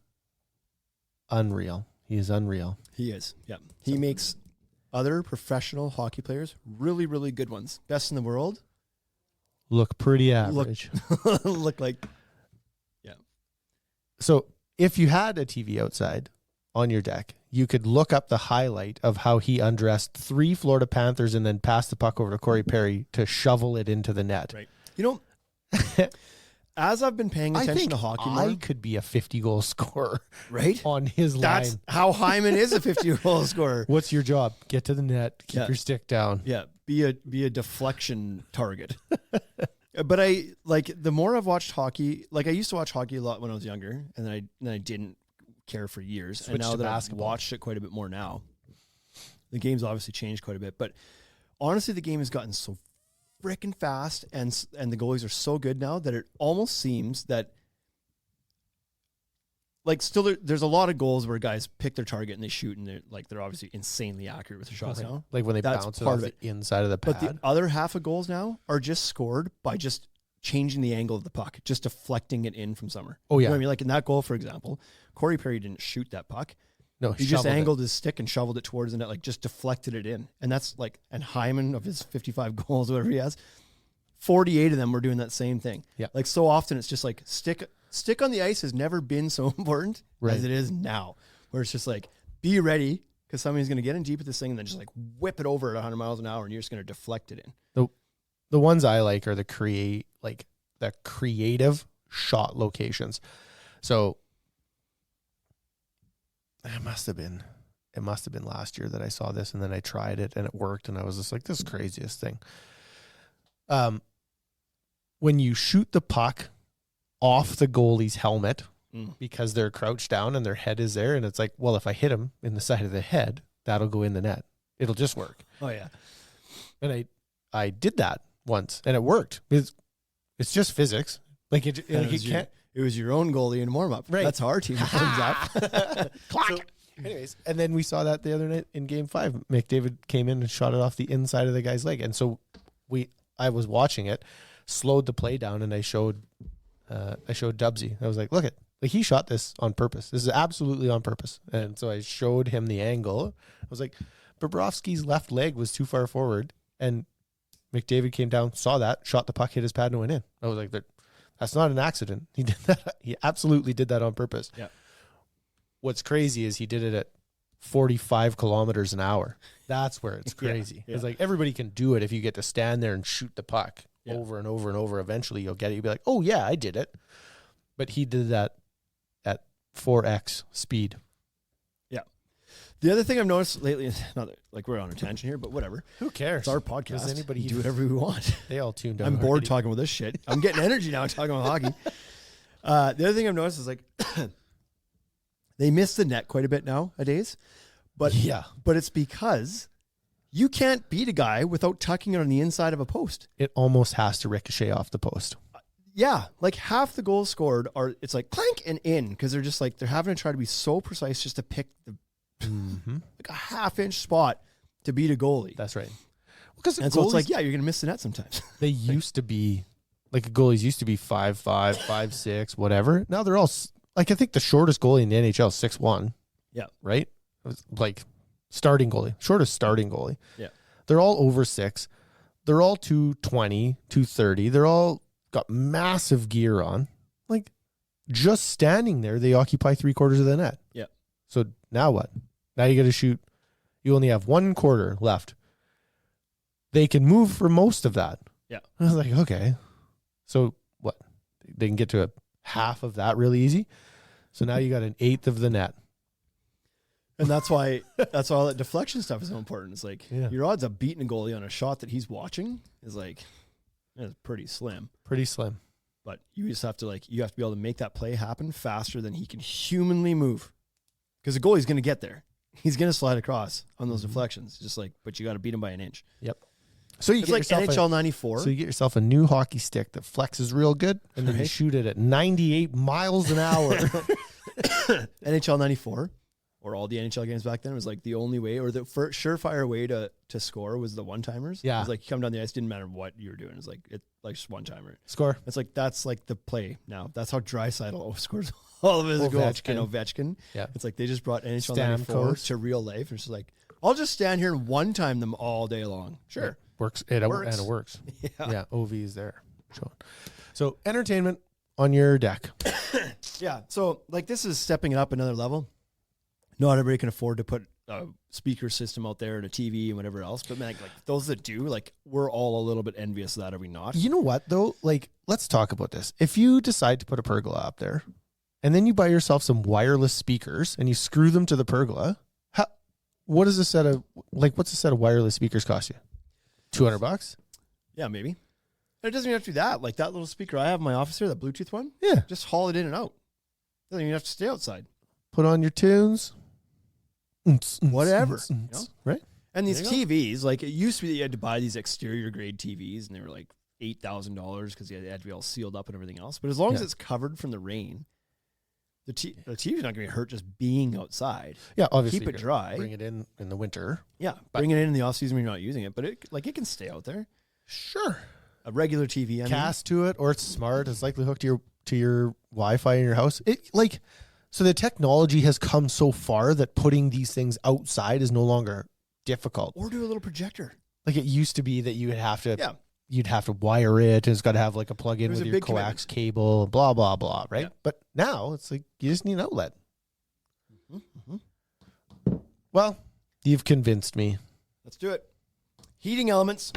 unreal. He is unreal. He is. Yeah. He makes other professional hockey players really, really good ones. Best in the world. Look pretty average. Look like. So if you had a TV outside on your deck, you could look up the highlight of how he undressed 3 Florida Panthers and then passed the puck over to Corey Perry to shovel it into the net. Right. You know, as I've been paying I attention think to hockey I more, could be a 50-goal scorer right? on his That's line. how Hyman is a 50-goal scorer. What's your job? Get to the net. Keep Yeah. your stick down. Yeah, be a deflection target. But I like the more I've watched hockey. Like I used to watch hockey a lot when I was younger, and then I didn't care for years. Switched and now to that basketball. I've watched it quite a bit more now, the game's obviously changed quite a bit. But honestly, the game has gotten so freaking fast, and the goalies are so good now that it almost seems that. Like still, there's a lot of goals where guys pick their target and they shoot, and they're obviously insanely accurate with their shots now. Like when they That's bounce it part off of the inside of the pad. But the other half of goals now are just scored by just changing the angle of the puck, just deflecting it in from somewhere. Oh, You yeah. know what I mean? Like in that goal, for example, Corey Perry didn't shoot that puck. No, He just shoveled it. angled his stick and shoveled it towards the net, like just deflected it in. And that's like, and Hyman of his 55 goals, whatever he has, 48 of them were doing that same thing. Yeah. Like so often it's just like stick on the ice has never been so important Right. as it is now, where it's just like, be ready because somebody's going to get in deep with this thing and then just like whip it over at 100 miles an hour and you're just going to deflect it in. The ones I like are the creative shot locations. So it must have been last year that I saw this, and then I tried it and it worked, and I was just like, this is the craziest thing. When you shoot the puck off the goalie's helmet because they're crouched down and their head is there, and it's like, well, if I hit him in the side of the head, that'll go in the net. It'll just work. Oh yeah. And I did that once, and it worked. It's just physics. Like it can't. It was your own goalie in warm up. Right. That's how our team warms up. So, anyways, and then we saw that the other night in Game 5. McDavid came in and shot it off the inside of the guy's leg, and so I was watching it, slowed the play down, and I showed Dubsy. I was like, look like he shot this on purpose. This is absolutely on purpose. And so I showed him the angle. I was like, Bobrovsky's left leg was too far forward, and McDavid came down, saw that, shot the puck, hit his pad, and went in. I was like, that's not an accident. He did that. He absolutely did that on purpose. Yeah. What's crazy is he did it at 45 kilometers an hour. That's where it's crazy. Yeah. It's like everybody can do it if you get to stand there and shoot the puck Yeah. over and over and over. Eventually you'll get it. You'll be like, oh yeah, I did it. But he did that at 4x speed. The other thing I've noticed lately is not that, like we're on a tangent here, but whatever. Who cares? It's our podcast. Does anybody We do whatever we want. They all tuned out. I'm bored already. talking about this shit. I'm getting energy now talking about hockey. The other thing I've noticed is like they miss the net quite a bit nowadays. But but it's because you can't beat a guy without tucking it on the inside of a post. It almost has to ricochet off the post. Yeah, like half the goals scored are it's like clank and in because they're just like they're having to try to be so precise just to pick the like a half-inch spot to beat a goalie. That's right. Because And so it's like, yeah, you're gonna miss the net sometimes. they used to be like goalies used to be 5'5", 5'6", whatever. Now they're all like I think the shortest goalie in the NHL is 6'1". Yeah. Right? It was like starting goalie, shortest starting goalie. Yeah. They're all over 6. They're all 220, 230. They're all got massive gear on. Like just standing there, they occupy 3/4 of the net. Yeah. So now what? Now you got to shoot. You only have 1/4 left. They can move for most of that. Yeah. I was like, okay. So what? They can get to a half of that really easy. So now you got 1/8 of the net. And that's why all that deflection stuff is so important. It's like Yeah. your odds of beating a goalie on a shot that he's watching is like it's pretty slim. Pretty slim. But you just have to be able to make that play happen faster than he can humanly move. Because the goalie's going to get there. He's going to slide across on those deflections. Just like, but you got to beat him by an inch. Yep. So you It's get like yourself NHL 94. So you get yourself a new hockey stick that flexes real good, and then you Right. shoot it at 98 miles an hour. NHL 94, or all the NHL games back then, was like the only way, or the surefire way to score was the one-timers. Yeah. It was like you come down the ice, didn't matter what you were doing. It was like just one-timer. Score. It's like that's like the play now. That's how Draisaitl scores all of his goals. Ovechkin. And Ovechkin. Yeah. It's like they just brought NHL 94 Stamkos. to real life. And it's just like, I'll just stand here and one-time them all day long. Sure. Works. Works. And it works. Yeah. Yeah. OV is there. So entertainment on your deck. Yeah. So like this is stepping it up another level. Not everybody can afford to put a speaker system out there and a TV and whatever else. But man, like those that do, like we're all a little bit envious of that, are we not? You know what though? Like, let's talk about this. If you decide to put a pergola up there, and then you buy yourself some wireless speakers and you screw them to the pergola, what's a set of wireless speakers cost you? $200? Yeah, maybe. And it doesn't even have to be that. Like that little speaker I have in my office here, that Bluetooth one. Yeah. Just haul it in and out. Doesn't even have to stay outside. Put on your tunes. Whatever, you know? Right? And these There you TVs, like it used to be that you had to buy these exterior grade TVs and they were like $8,000 because they had to be all sealed up and everything else. But as long as Yeah. it's covered from the rain, the TV's not going to get hurt just being outside. Yeah, obviously. Keep it dry. Bring it in the winter. Yeah, bring it in the off season when you're not using it, but it can stay out there. Sure. A regular TV, I mean. Cast to it, or it's smart. It's likely hooked to your Wi-Fi in your house. So the technology has come so far that putting these things outside is no longer difficult. Or do a little projector. Like it used to be that you would have to. Yeah. You'd have to wire it, and it's got to have like a plug-in There's with a your big coax cable, blah blah blah, right? Yeah. But now it's like you just need an outlet. Mm-hmm. Well, you've convinced me. Let's do it. Heating elements.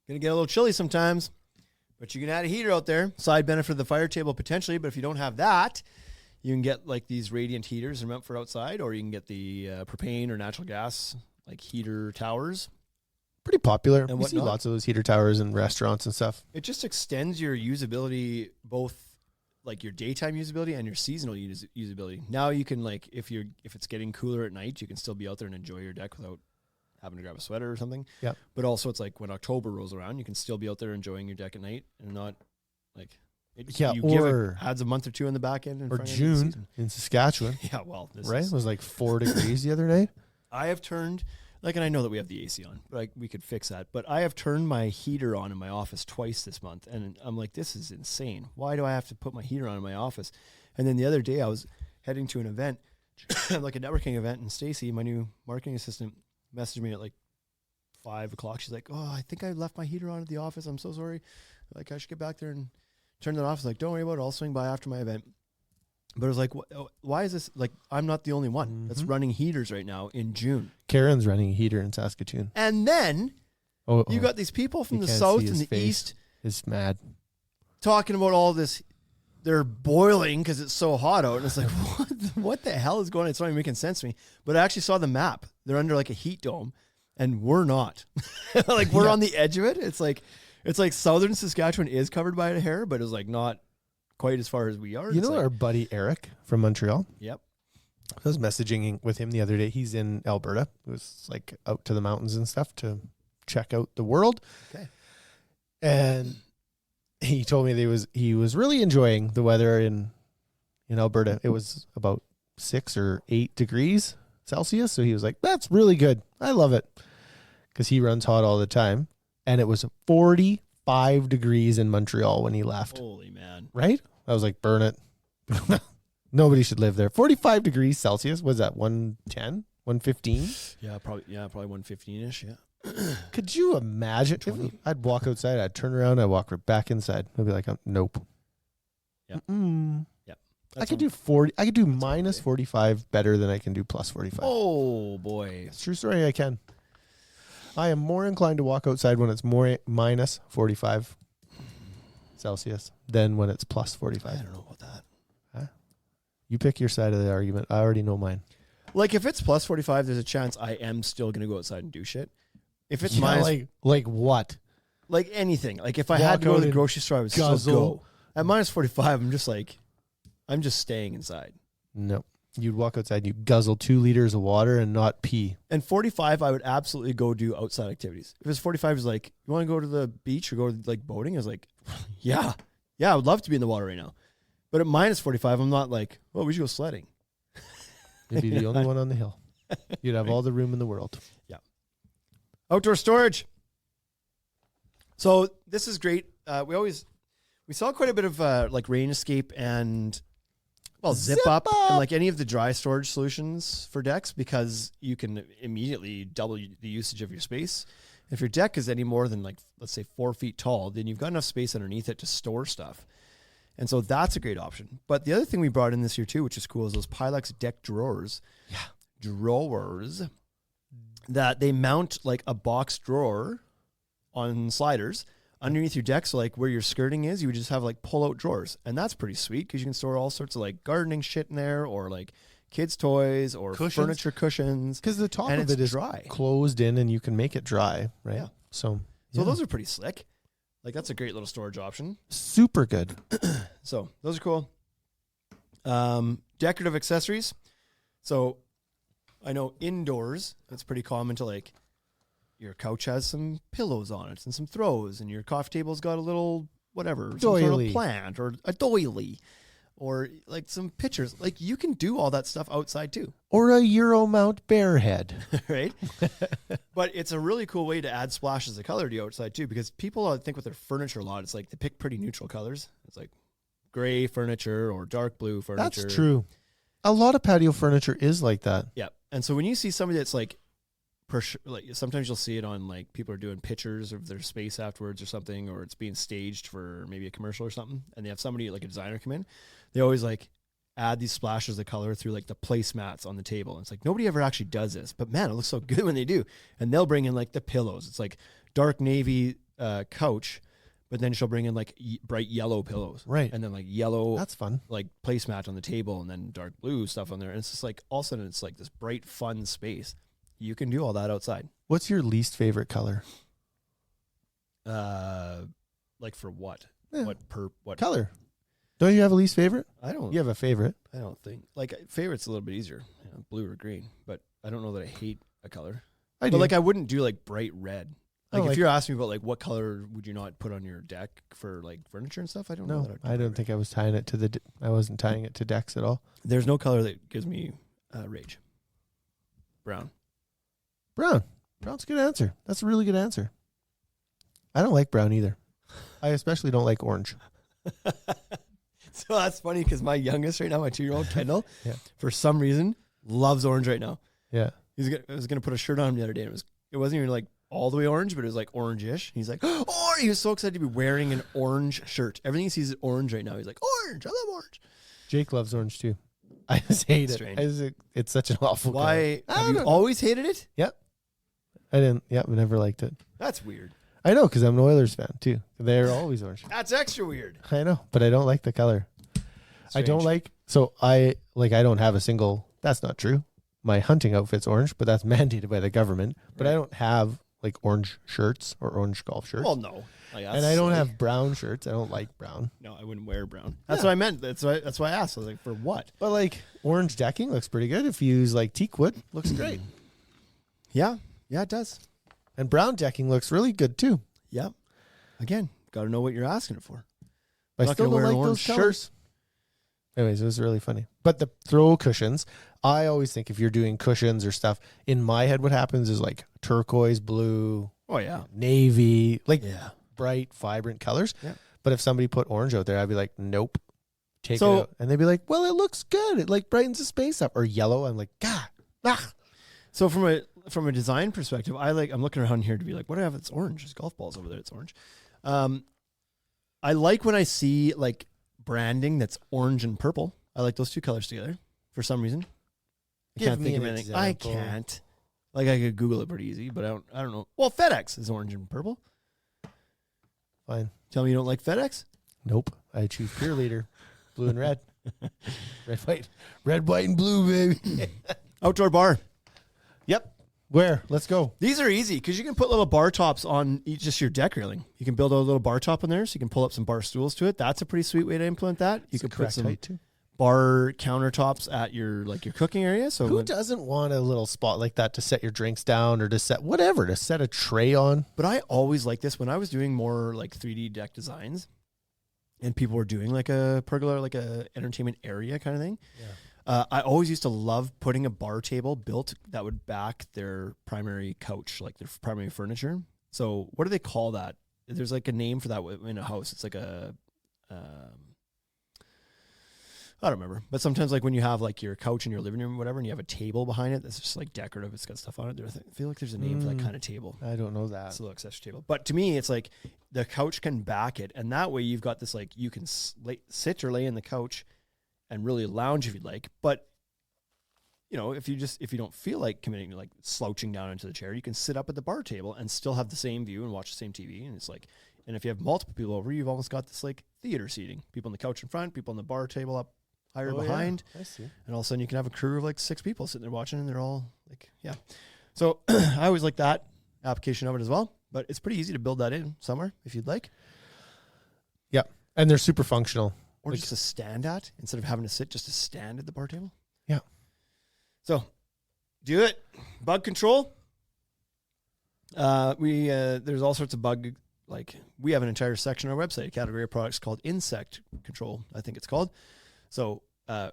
Gonna get a little chilly sometimes, but you can add a heater out there. Side benefit of the fire table potentially, but if you don't have that, you can get like these radiant heaters that are meant for outside, or you can get the propane or natural gas like heater towers. Pretty popular. And We see whatnot. lots of those heater towers in restaurants and stuff. It just extends your usability, both like your daytime usability and your seasonal usability. Now you can like if it's getting cooler at night, you can still be out there and enjoy your deck without having to grab a sweater or something. Yeah. But also it's like when October rolls around, you can still be out there enjoying your deck at night and not like Yeah, you give or- it adds a month or two in the back end and Or June in Saskatchewan, Yeah, well, this right? It is, was like 4 degrees the other night. I have turned like, and I know that we have the AC on, but like we could fix that. But I have turned my heater on in my office twice this month, and I'm like, this is insane. Why do I have to put my heater on in my office? And then the other day, I was heading to an event, like a networking event, and Stacy, my new marketing assistant, messaged me at like 5 o'clock. She's like, "Oh, I think I left my heater on at the office. I'm so sorry. Like, I should get back there and turn that off." I was like, "Don't worry about it. I'll swing by after my event." But it was like, why is this? Like, I'm not the only one that's running heaters right now in June. Karen's running a heater in Saskatoon. And then Oh, you got these people from You the can't south see and his the face. east is mad. talking about all this. They're boiling because it's so hot out. And it's like, what the hell is going on? It's not even making sense to me. But I actually saw the map. They're under like a heat dome, and we're not. Like, we're on the edge of it. It's like southern Saskatchewan is covered by a hair, but it's like not quite as far as we are. You It's know like, our buddy Eric from Montreal? Yep. I was messaging with him the other day. He's in Alberta. He was like out to the mountains and stuff to check out the world. Okay. And he told me that he was really enjoying the weather in Alberta. It was about 6 or 8 degrees Celsius. So he was like, that's really good. I love it. Because he runs hot all the time. And it was 45 degrees in Montreal when he left. Holy man. Right? I was like, burn it. Nobody should live there. 45 degrees Celsius. Was that 110? 115? Yeah, probably 115-ish. Yeah. Could you imagine? If I'd walk outside, I'd turn around, I'd walk right back inside. I'd be like, nope. Yep. Mm-mm. Yep. I could do 40. I could do minus 45 better than I can do plus 45. Oh boy. It's a true story. I can. I am more inclined to walk outside when it's more minus 45 Celsius than when it's plus 45. I don't know about that. You pick your side of the argument. I already know mine. Like, if it's plus 45, there's a chance I am still going to go outside and do shit. If it's minus, like what? like anything. Like, if I Walk had to go out to the and grocery store, I would guzzle. still go. At minus 45, I'm just staying inside. No. You'd walk outside, you guzzle 2 liters of water and not pee. And 45, I would absolutely go do outside activities. If it's 45 is like, you want to go to the beach or go like boating? I was like, yeah, I would love to be in the water right now. But at minus 45, I'm not like, oh, we should go sledding. You'd be the only one on the hill. You'd have all the room in the world. Yeah. Outdoor storage. So this is great. We saw quite a bit of like rain escape and zip up and like any of the dry storage solutions for decks, because you can immediately double the usage of your space. If your deck is any more than like, let's say 4 feet tall, then you've got enough space underneath it to store stuff. And so that's a great option. But the other thing we brought in this year too, which is cool, is those Pilex deck drawers. Yeah. Drawers that they mount like a box drawer on sliders underneath your deck. So like where your skirting is, you would just have like pull out drawers. And that's pretty sweet because you can store all sorts of like gardening shit in there, or like kids' toys or furniture cushions. Because the top and of it is dry, closed in, and you can make it dry, right? Yeah. So those are pretty slick. Like that's a great little storage option. super good. So those are cool. Decorative accessories. So I know indoors, it's pretty common to like your couch has some pillows on it and some throws, and your coffee table's got a little whatever, some sort Doily. of plant or a doily, or like some pictures. Like you can do all that stuff outside too. Or a Euro mount bear head. Right? But it's a really cool way to add splashes of color to the outside too, because people, I think with their furniture a lot, it's like they pick pretty neutral colors. It's like gray furniture or dark blue furniture. That's true. A lot of patio furniture is like that. Yeah. And so when you see somebody that's like sometimes you'll see it on like people are doing pictures of their space afterwards or something, or it's being staged for maybe a commercial or something, and they have somebody like a designer come in. They always like add these splashes of color through like the placemats on the table. And it's like nobody ever actually does this, but man, it looks so good when they do. And they'll bring in like the pillows. It's like dark navy couch, but then she'll bring in like bright yellow pillows, Right. And then like yellow, That's fun. like placemat on the table, and then dark blue stuff on there. And it's just like all of a sudden it's like this bright, fun space. You can do all that outside. What's your least favorite color? Like for what? Yeah. What Color. Don't you have a least favorite? I don't. You have a favorite. I don't think like favorite's a little bit easier, blue or green. But I don't know that I hate a color. I do. But like I wouldn't do like bright red. Like Oh, if you're asking me about like what color would you not put on your deck for like furniture and stuff, I don't know. No, That I don't think I was tying it to I wasn't tying it to decks at all. There's no color that gives me rage. Brown. Brown. Brown's a good answer. That's a really good answer. I don't like brown either. I especially don't like orange. So that's funny because my youngest right now, my 2-year-old Kendall, Yeah. for some reason loves orange right now. Yeah. I was gonna put a shirt on him the other day, and it wasn't even like all the way orange, but it was like orange-ish. He's like, oh, he was so excited to be wearing an orange shirt. Everything he sees is orange right now. He's like, orange, I love orange. Jake loves orange too. I just hate it. Strange. It's such an awful color. Why? I Have you don't know. always hated it? Yep. I didn't. Yep. I never liked it. That's weird. I know because I'm an Oilers fan too. They're always orange. That's extra weird. I know, but I don't like the color. I don't Strange. I don't have a single, that's not true. My hunting outfit's orange, but that's mandated by the government. But I don't have like orange shirts or orange golf shirts. Well, no. Like, and I don't have brown shirts. I don't like brown. No, I wouldn't wear brown. That's what I meant. That's why I asked. I was like, for what? But like orange decking looks pretty good. If you use like teak wood, looks great. Yeah. Yeah, it does. And brown decking looks really good too. Yeah. Again, got to know what you're asking it for. But I'm I not still gonna don't wear an like those orange shirt. colors. Anyways, it was really funny. But the throw cushions, I always think if you're doing cushions or stuff, in my head what happens is like turquoise, blue, Oh, yeah. navy, like Yeah. bright, vibrant colors. Yeah. But if somebody put orange out there, I'd be like, nope, take So- it out. And they'd be like, well, it looks good. It like brightens the space up. Or yellow. I'm like, ah. So from a design perspective, I'm looking around here to be like, what do I have that's orange? There's golf balls over there. It's orange. I like when I see like branding that's orange and purple. I like those two colors together for some reason. I Give can't me think of an anything. I example. can't. Like I could Google it pretty easy, but I don't know. Well, FedEx is orange and purple. Fine. Tell me you don't like FedEx? Nope. I choose pure leader, blue and red. Red, white, and blue, baby. Outdoor bar. Yep. Where? Let's go. These are easy because you can put little bar tops on just your deck railing. You can build a little bar top in there, so you can pull up some bar stools to it. That's a pretty sweet way to implement that. You It's can the put correct some height too. bar countertops at your cooking area. So Who doesn't want a little spot like that to set your drinks down or to set a tray on? But I always like this when I was doing more like 3D deck designs and people were doing like a pergola, like a entertainment area kind of thing. Yeah. I always used to love putting a bar table built that would back their primary couch, like their primary furniture. So what do they call that? There's like a name for that in a house. It's like a, I don't remember, but sometimes like when you have like your couch in your living room or whatever, and you have a table behind it that's just like decorative, it's got stuff on it. I feel like there's a name for that kind of table. I don't know that. It's a little accessory table. But to me, it's like the couch can back it. And that way you've got this, like you can sit or lay in the couch and really lounge if you'd like. But, you know, if you don't feel like committing to like slouching down into the chair, you can sit up at the bar table and still have the same view and watch the same TV. And it's like, and if you have multiple people over, you've almost got this like theater seating. People on the couch in front, people on the bar table up higher behind. Yeah, I see. And all of a sudden you can have a crew of like 6 people sitting there watching and they're all like, yeah. So I always like that application of it as well, but it's pretty easy to build that in somewhere if you'd like. Yeah. And they're super functional. Or Like- just a stand at instead of having to sit, just to stand at the bar table. Yeah. So do it. Bug control. There's all sorts of bug, like we have an entire section on our website, a category of products called insect control, I think it's called. So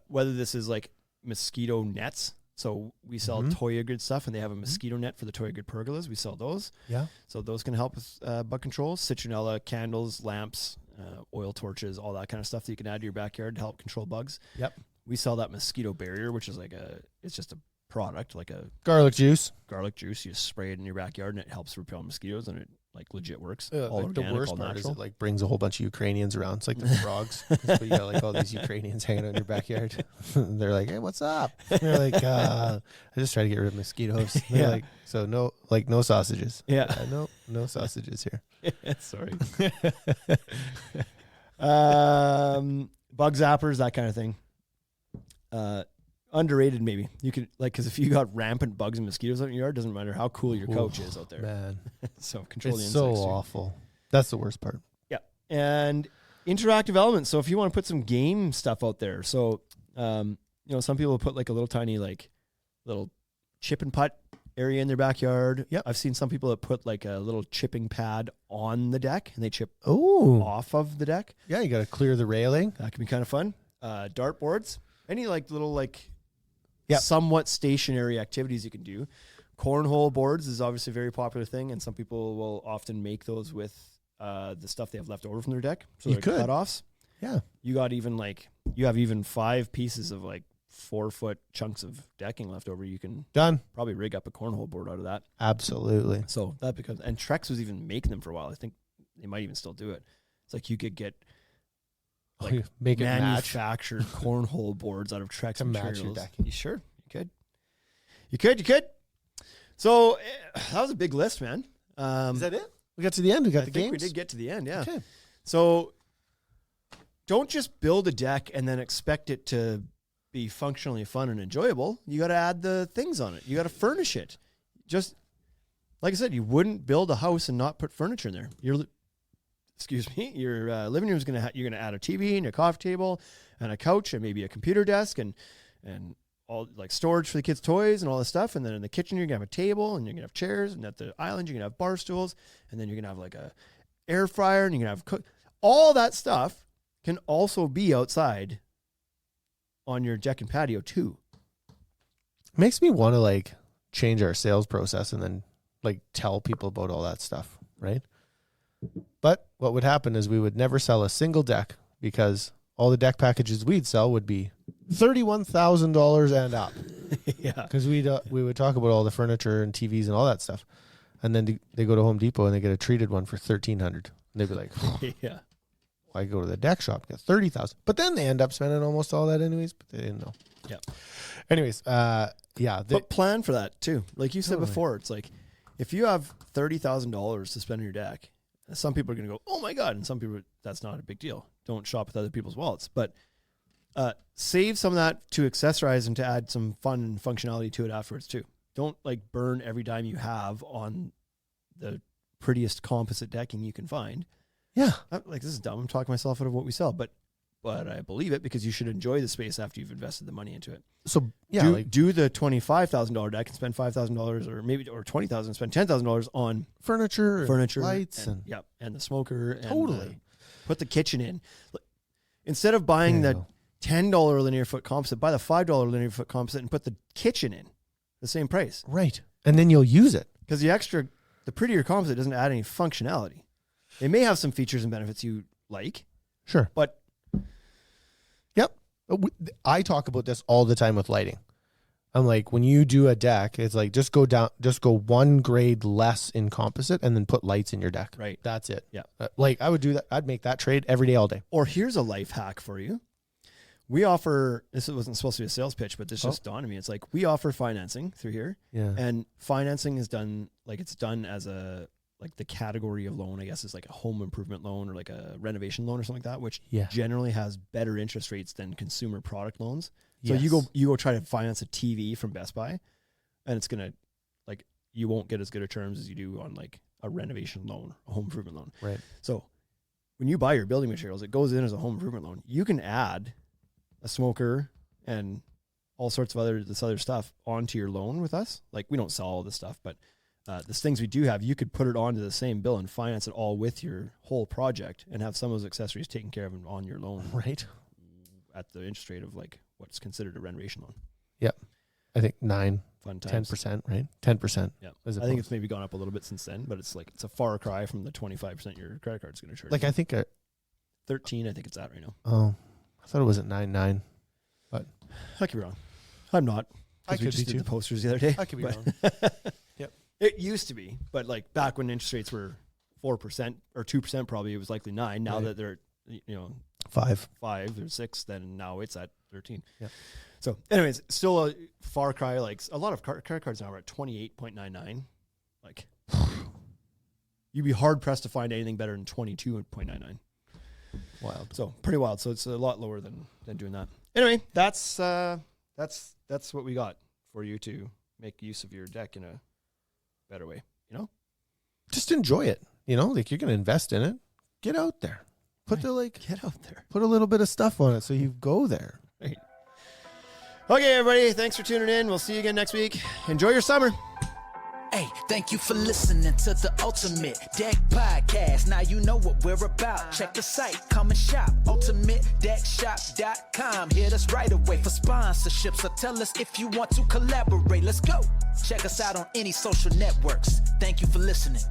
whether this is like mosquito nets, so we sell Toya Grid stuff and they have a mosquito net for the Toya Grid pergolas. We sell those. Yeah. So those can help with bug control, citronella, candles, lamps, oil torches, all that kind of stuff that you can add to your backyard to help control bugs. Yep. We sell that mosquito barrier, which is like it's just a product, like a Garlic juice. garlic juice. You spray it in your backyard and it helps repel mosquitoes and it like legit works. Like all the organic, worst all part natural. is it like brings a whole bunch of Ukrainians around. It's like the frogs. So you got like all these Ukrainians hanging out in your backyard. They're like, "Hey, what's up?" And they're like, "I just try to get rid of mosquitoes." And they're Yeah. like, so no sausages. Yeah. No sausages here. Sorry. Bug zappers, that kind of thing. Underrated maybe. You could like, because if you got rampant bugs and mosquitoes out in your yard, doesn't matter how cool your couch is out there. Man, So control the it's insects. so too. awful. That's the worst part. Yeah. And interactive elements. So if you want to put some game stuff out there. So, you know, some people put like a little tiny, like little chip and putt area in their backyard. Yep. I've seen some people that put like a little chipping pad on the deck and they chip Oh, off of the deck. yeah. You got to clear the railing. That can be kind of fun. Dart boards, any like little like Yep. somewhat stationary activities you can do. Cornhole boards is obviously a very popular thing, and some people will often make those with the stuff they have left over from their deck. So You they're could. cutoffs. Yeah. You have even 5 pieces of like 4-foot chunks of decking left over. You can Done. probably rig up a cornhole board out of that. Absolutely. So that becomes, and Trex was even making them for a while. I think they might even still do it. It's like you could get like Make it match. manufactured cornhole boards out of Trex To match materials. your decking. You sure? You could. So that was a big list, man. Is that it? We got to the end. We got I the think games. we did get to the end, yeah. Okay. So don't just build a deck and then expect it to be functionally fun and enjoyable. You got to add the things on it. You got to furnish it. Just like I said, you wouldn't build a house and not put furniture in there. Your living room is you're gonna add a TV and a coffee table and a couch and maybe a computer desk and all like storage for the kids' toys and all this stuff. And then in the kitchen, you're gonna have a table and you're gonna have chairs, and at the island, you're gonna have bar stools, and then you're gonna have like a air fryer, and you're gonna have all that stuff can also be outside on your deck and patio too. Makes me want to like change our sales process and then like tell people about all that stuff, right? But what would happen is we would never sell a single deck because all the deck packages we'd sell would be $31,000 and up. Yeah. Because we would talk about all the furniture and TVs and all that stuff, and then they go to Home Depot and they get a treated one for $1,300, and they'd be like, Yeah. "I go to the deck shop, get $30,000," but then they end up spending almost all that anyways. But they didn't know. Yeah. Anyways, yeah. But plan for that too. Like you said Totally. before, it's like if you have $30,000 to spend on your deck, some people are going to go, "Oh my God," and some people, that's not a big deal. Don't shop with other people's wallets, but save some of that to accessorize and to add some fun and functionality to it afterwards too. Don't like burn every dime you have on the prettiest composite decking you can find. Yeah. Like this is dumb. I'm talking myself out of what we sell, but but I believe it because you should enjoy the space after you've invested the money into it. So yeah, do the $25,000 deck and spend $5,000 or $20,000 and spend $10,000 on furniture, and lights, and the smoker. Totally. And put the kitchen in. Instead of buying the $10 linear foot composite, buy the $5 linear foot composite and put the kitchen in the same price. right, and then you'll use it. Because the prettier composite doesn't add any functionality. They may have some features and benefits you like, Sure. but Yep. I talk about this all the time with lighting. I'm like, when you do a deck, it's like just go one grade less in composite and then put lights in your deck. Right. That's it. Yeah. Like I would do that. I'd make that trade every day, all day. or here's a life hack for you. We offer, this wasn't supposed to be a sales pitch, but this just dawned on me. It's like we offer financing through here. Yeah. And financing is done, it's done as the category of loan, I guess, is like a home improvement loan or like a renovation loan or something like that, which generally has better interest rates than consumer product loans. So you go try to finance a TV from Best Buy, and it's going to, you won't get as good of terms as you do on like a renovation loan, a home improvement loan. Right. So when you buy your building materials, it goes in as a home improvement loan. You can add a smoker and all sorts of this other stuff onto your loan with us. Like, we don't sell all this stuff, but the things we do have, you could put it onto the same bill and finance it all with your whole project and have some of those accessories taken care of on your loan. Right. At the interest rate of what's considered a renovation loan. Yep. I think Fun times. 10%, right? 10%. Yeah. I think it's maybe gone up a little bit since then, but it's a far cry from the 25% your credit card's going to charge. I think 13, I think it's at right now. Oh, I thought it was at 9.9, but I could be wrong. I'm not. I could we just be did too. the posters the other day. I could be wrong. Yep. It used to be, but back when interest rates were 4% or 2%, probably it was likely 9. Now that they're 5 or 6, then now it's at 13. Yeah. So, anyways, still a far cry. A lot of credit cards now are at 28.99. You'd be hard pressed to find anything better than 22.99. Wild. So pretty wild. So it's a lot lower than doing that. Anyway, that's what we got for you to make use of your deck in a better way. Just enjoy it. You're going to invest in it. Get out there. Put get out there. Put a little bit of stuff on it so you go there. Right. Okay, everybody. Thanks for tuning in. We'll see you again next week. Enjoy your summer. Hey, thank you for listening to the Ultimate Deck Podcast. Now you know what we're about. Check the site, come and shop. UltimateDeckShop.com. Hit us right away for sponsorships, or tell us if you want to collaborate. Let's go. Check us out on any social networks. Thank you for listening.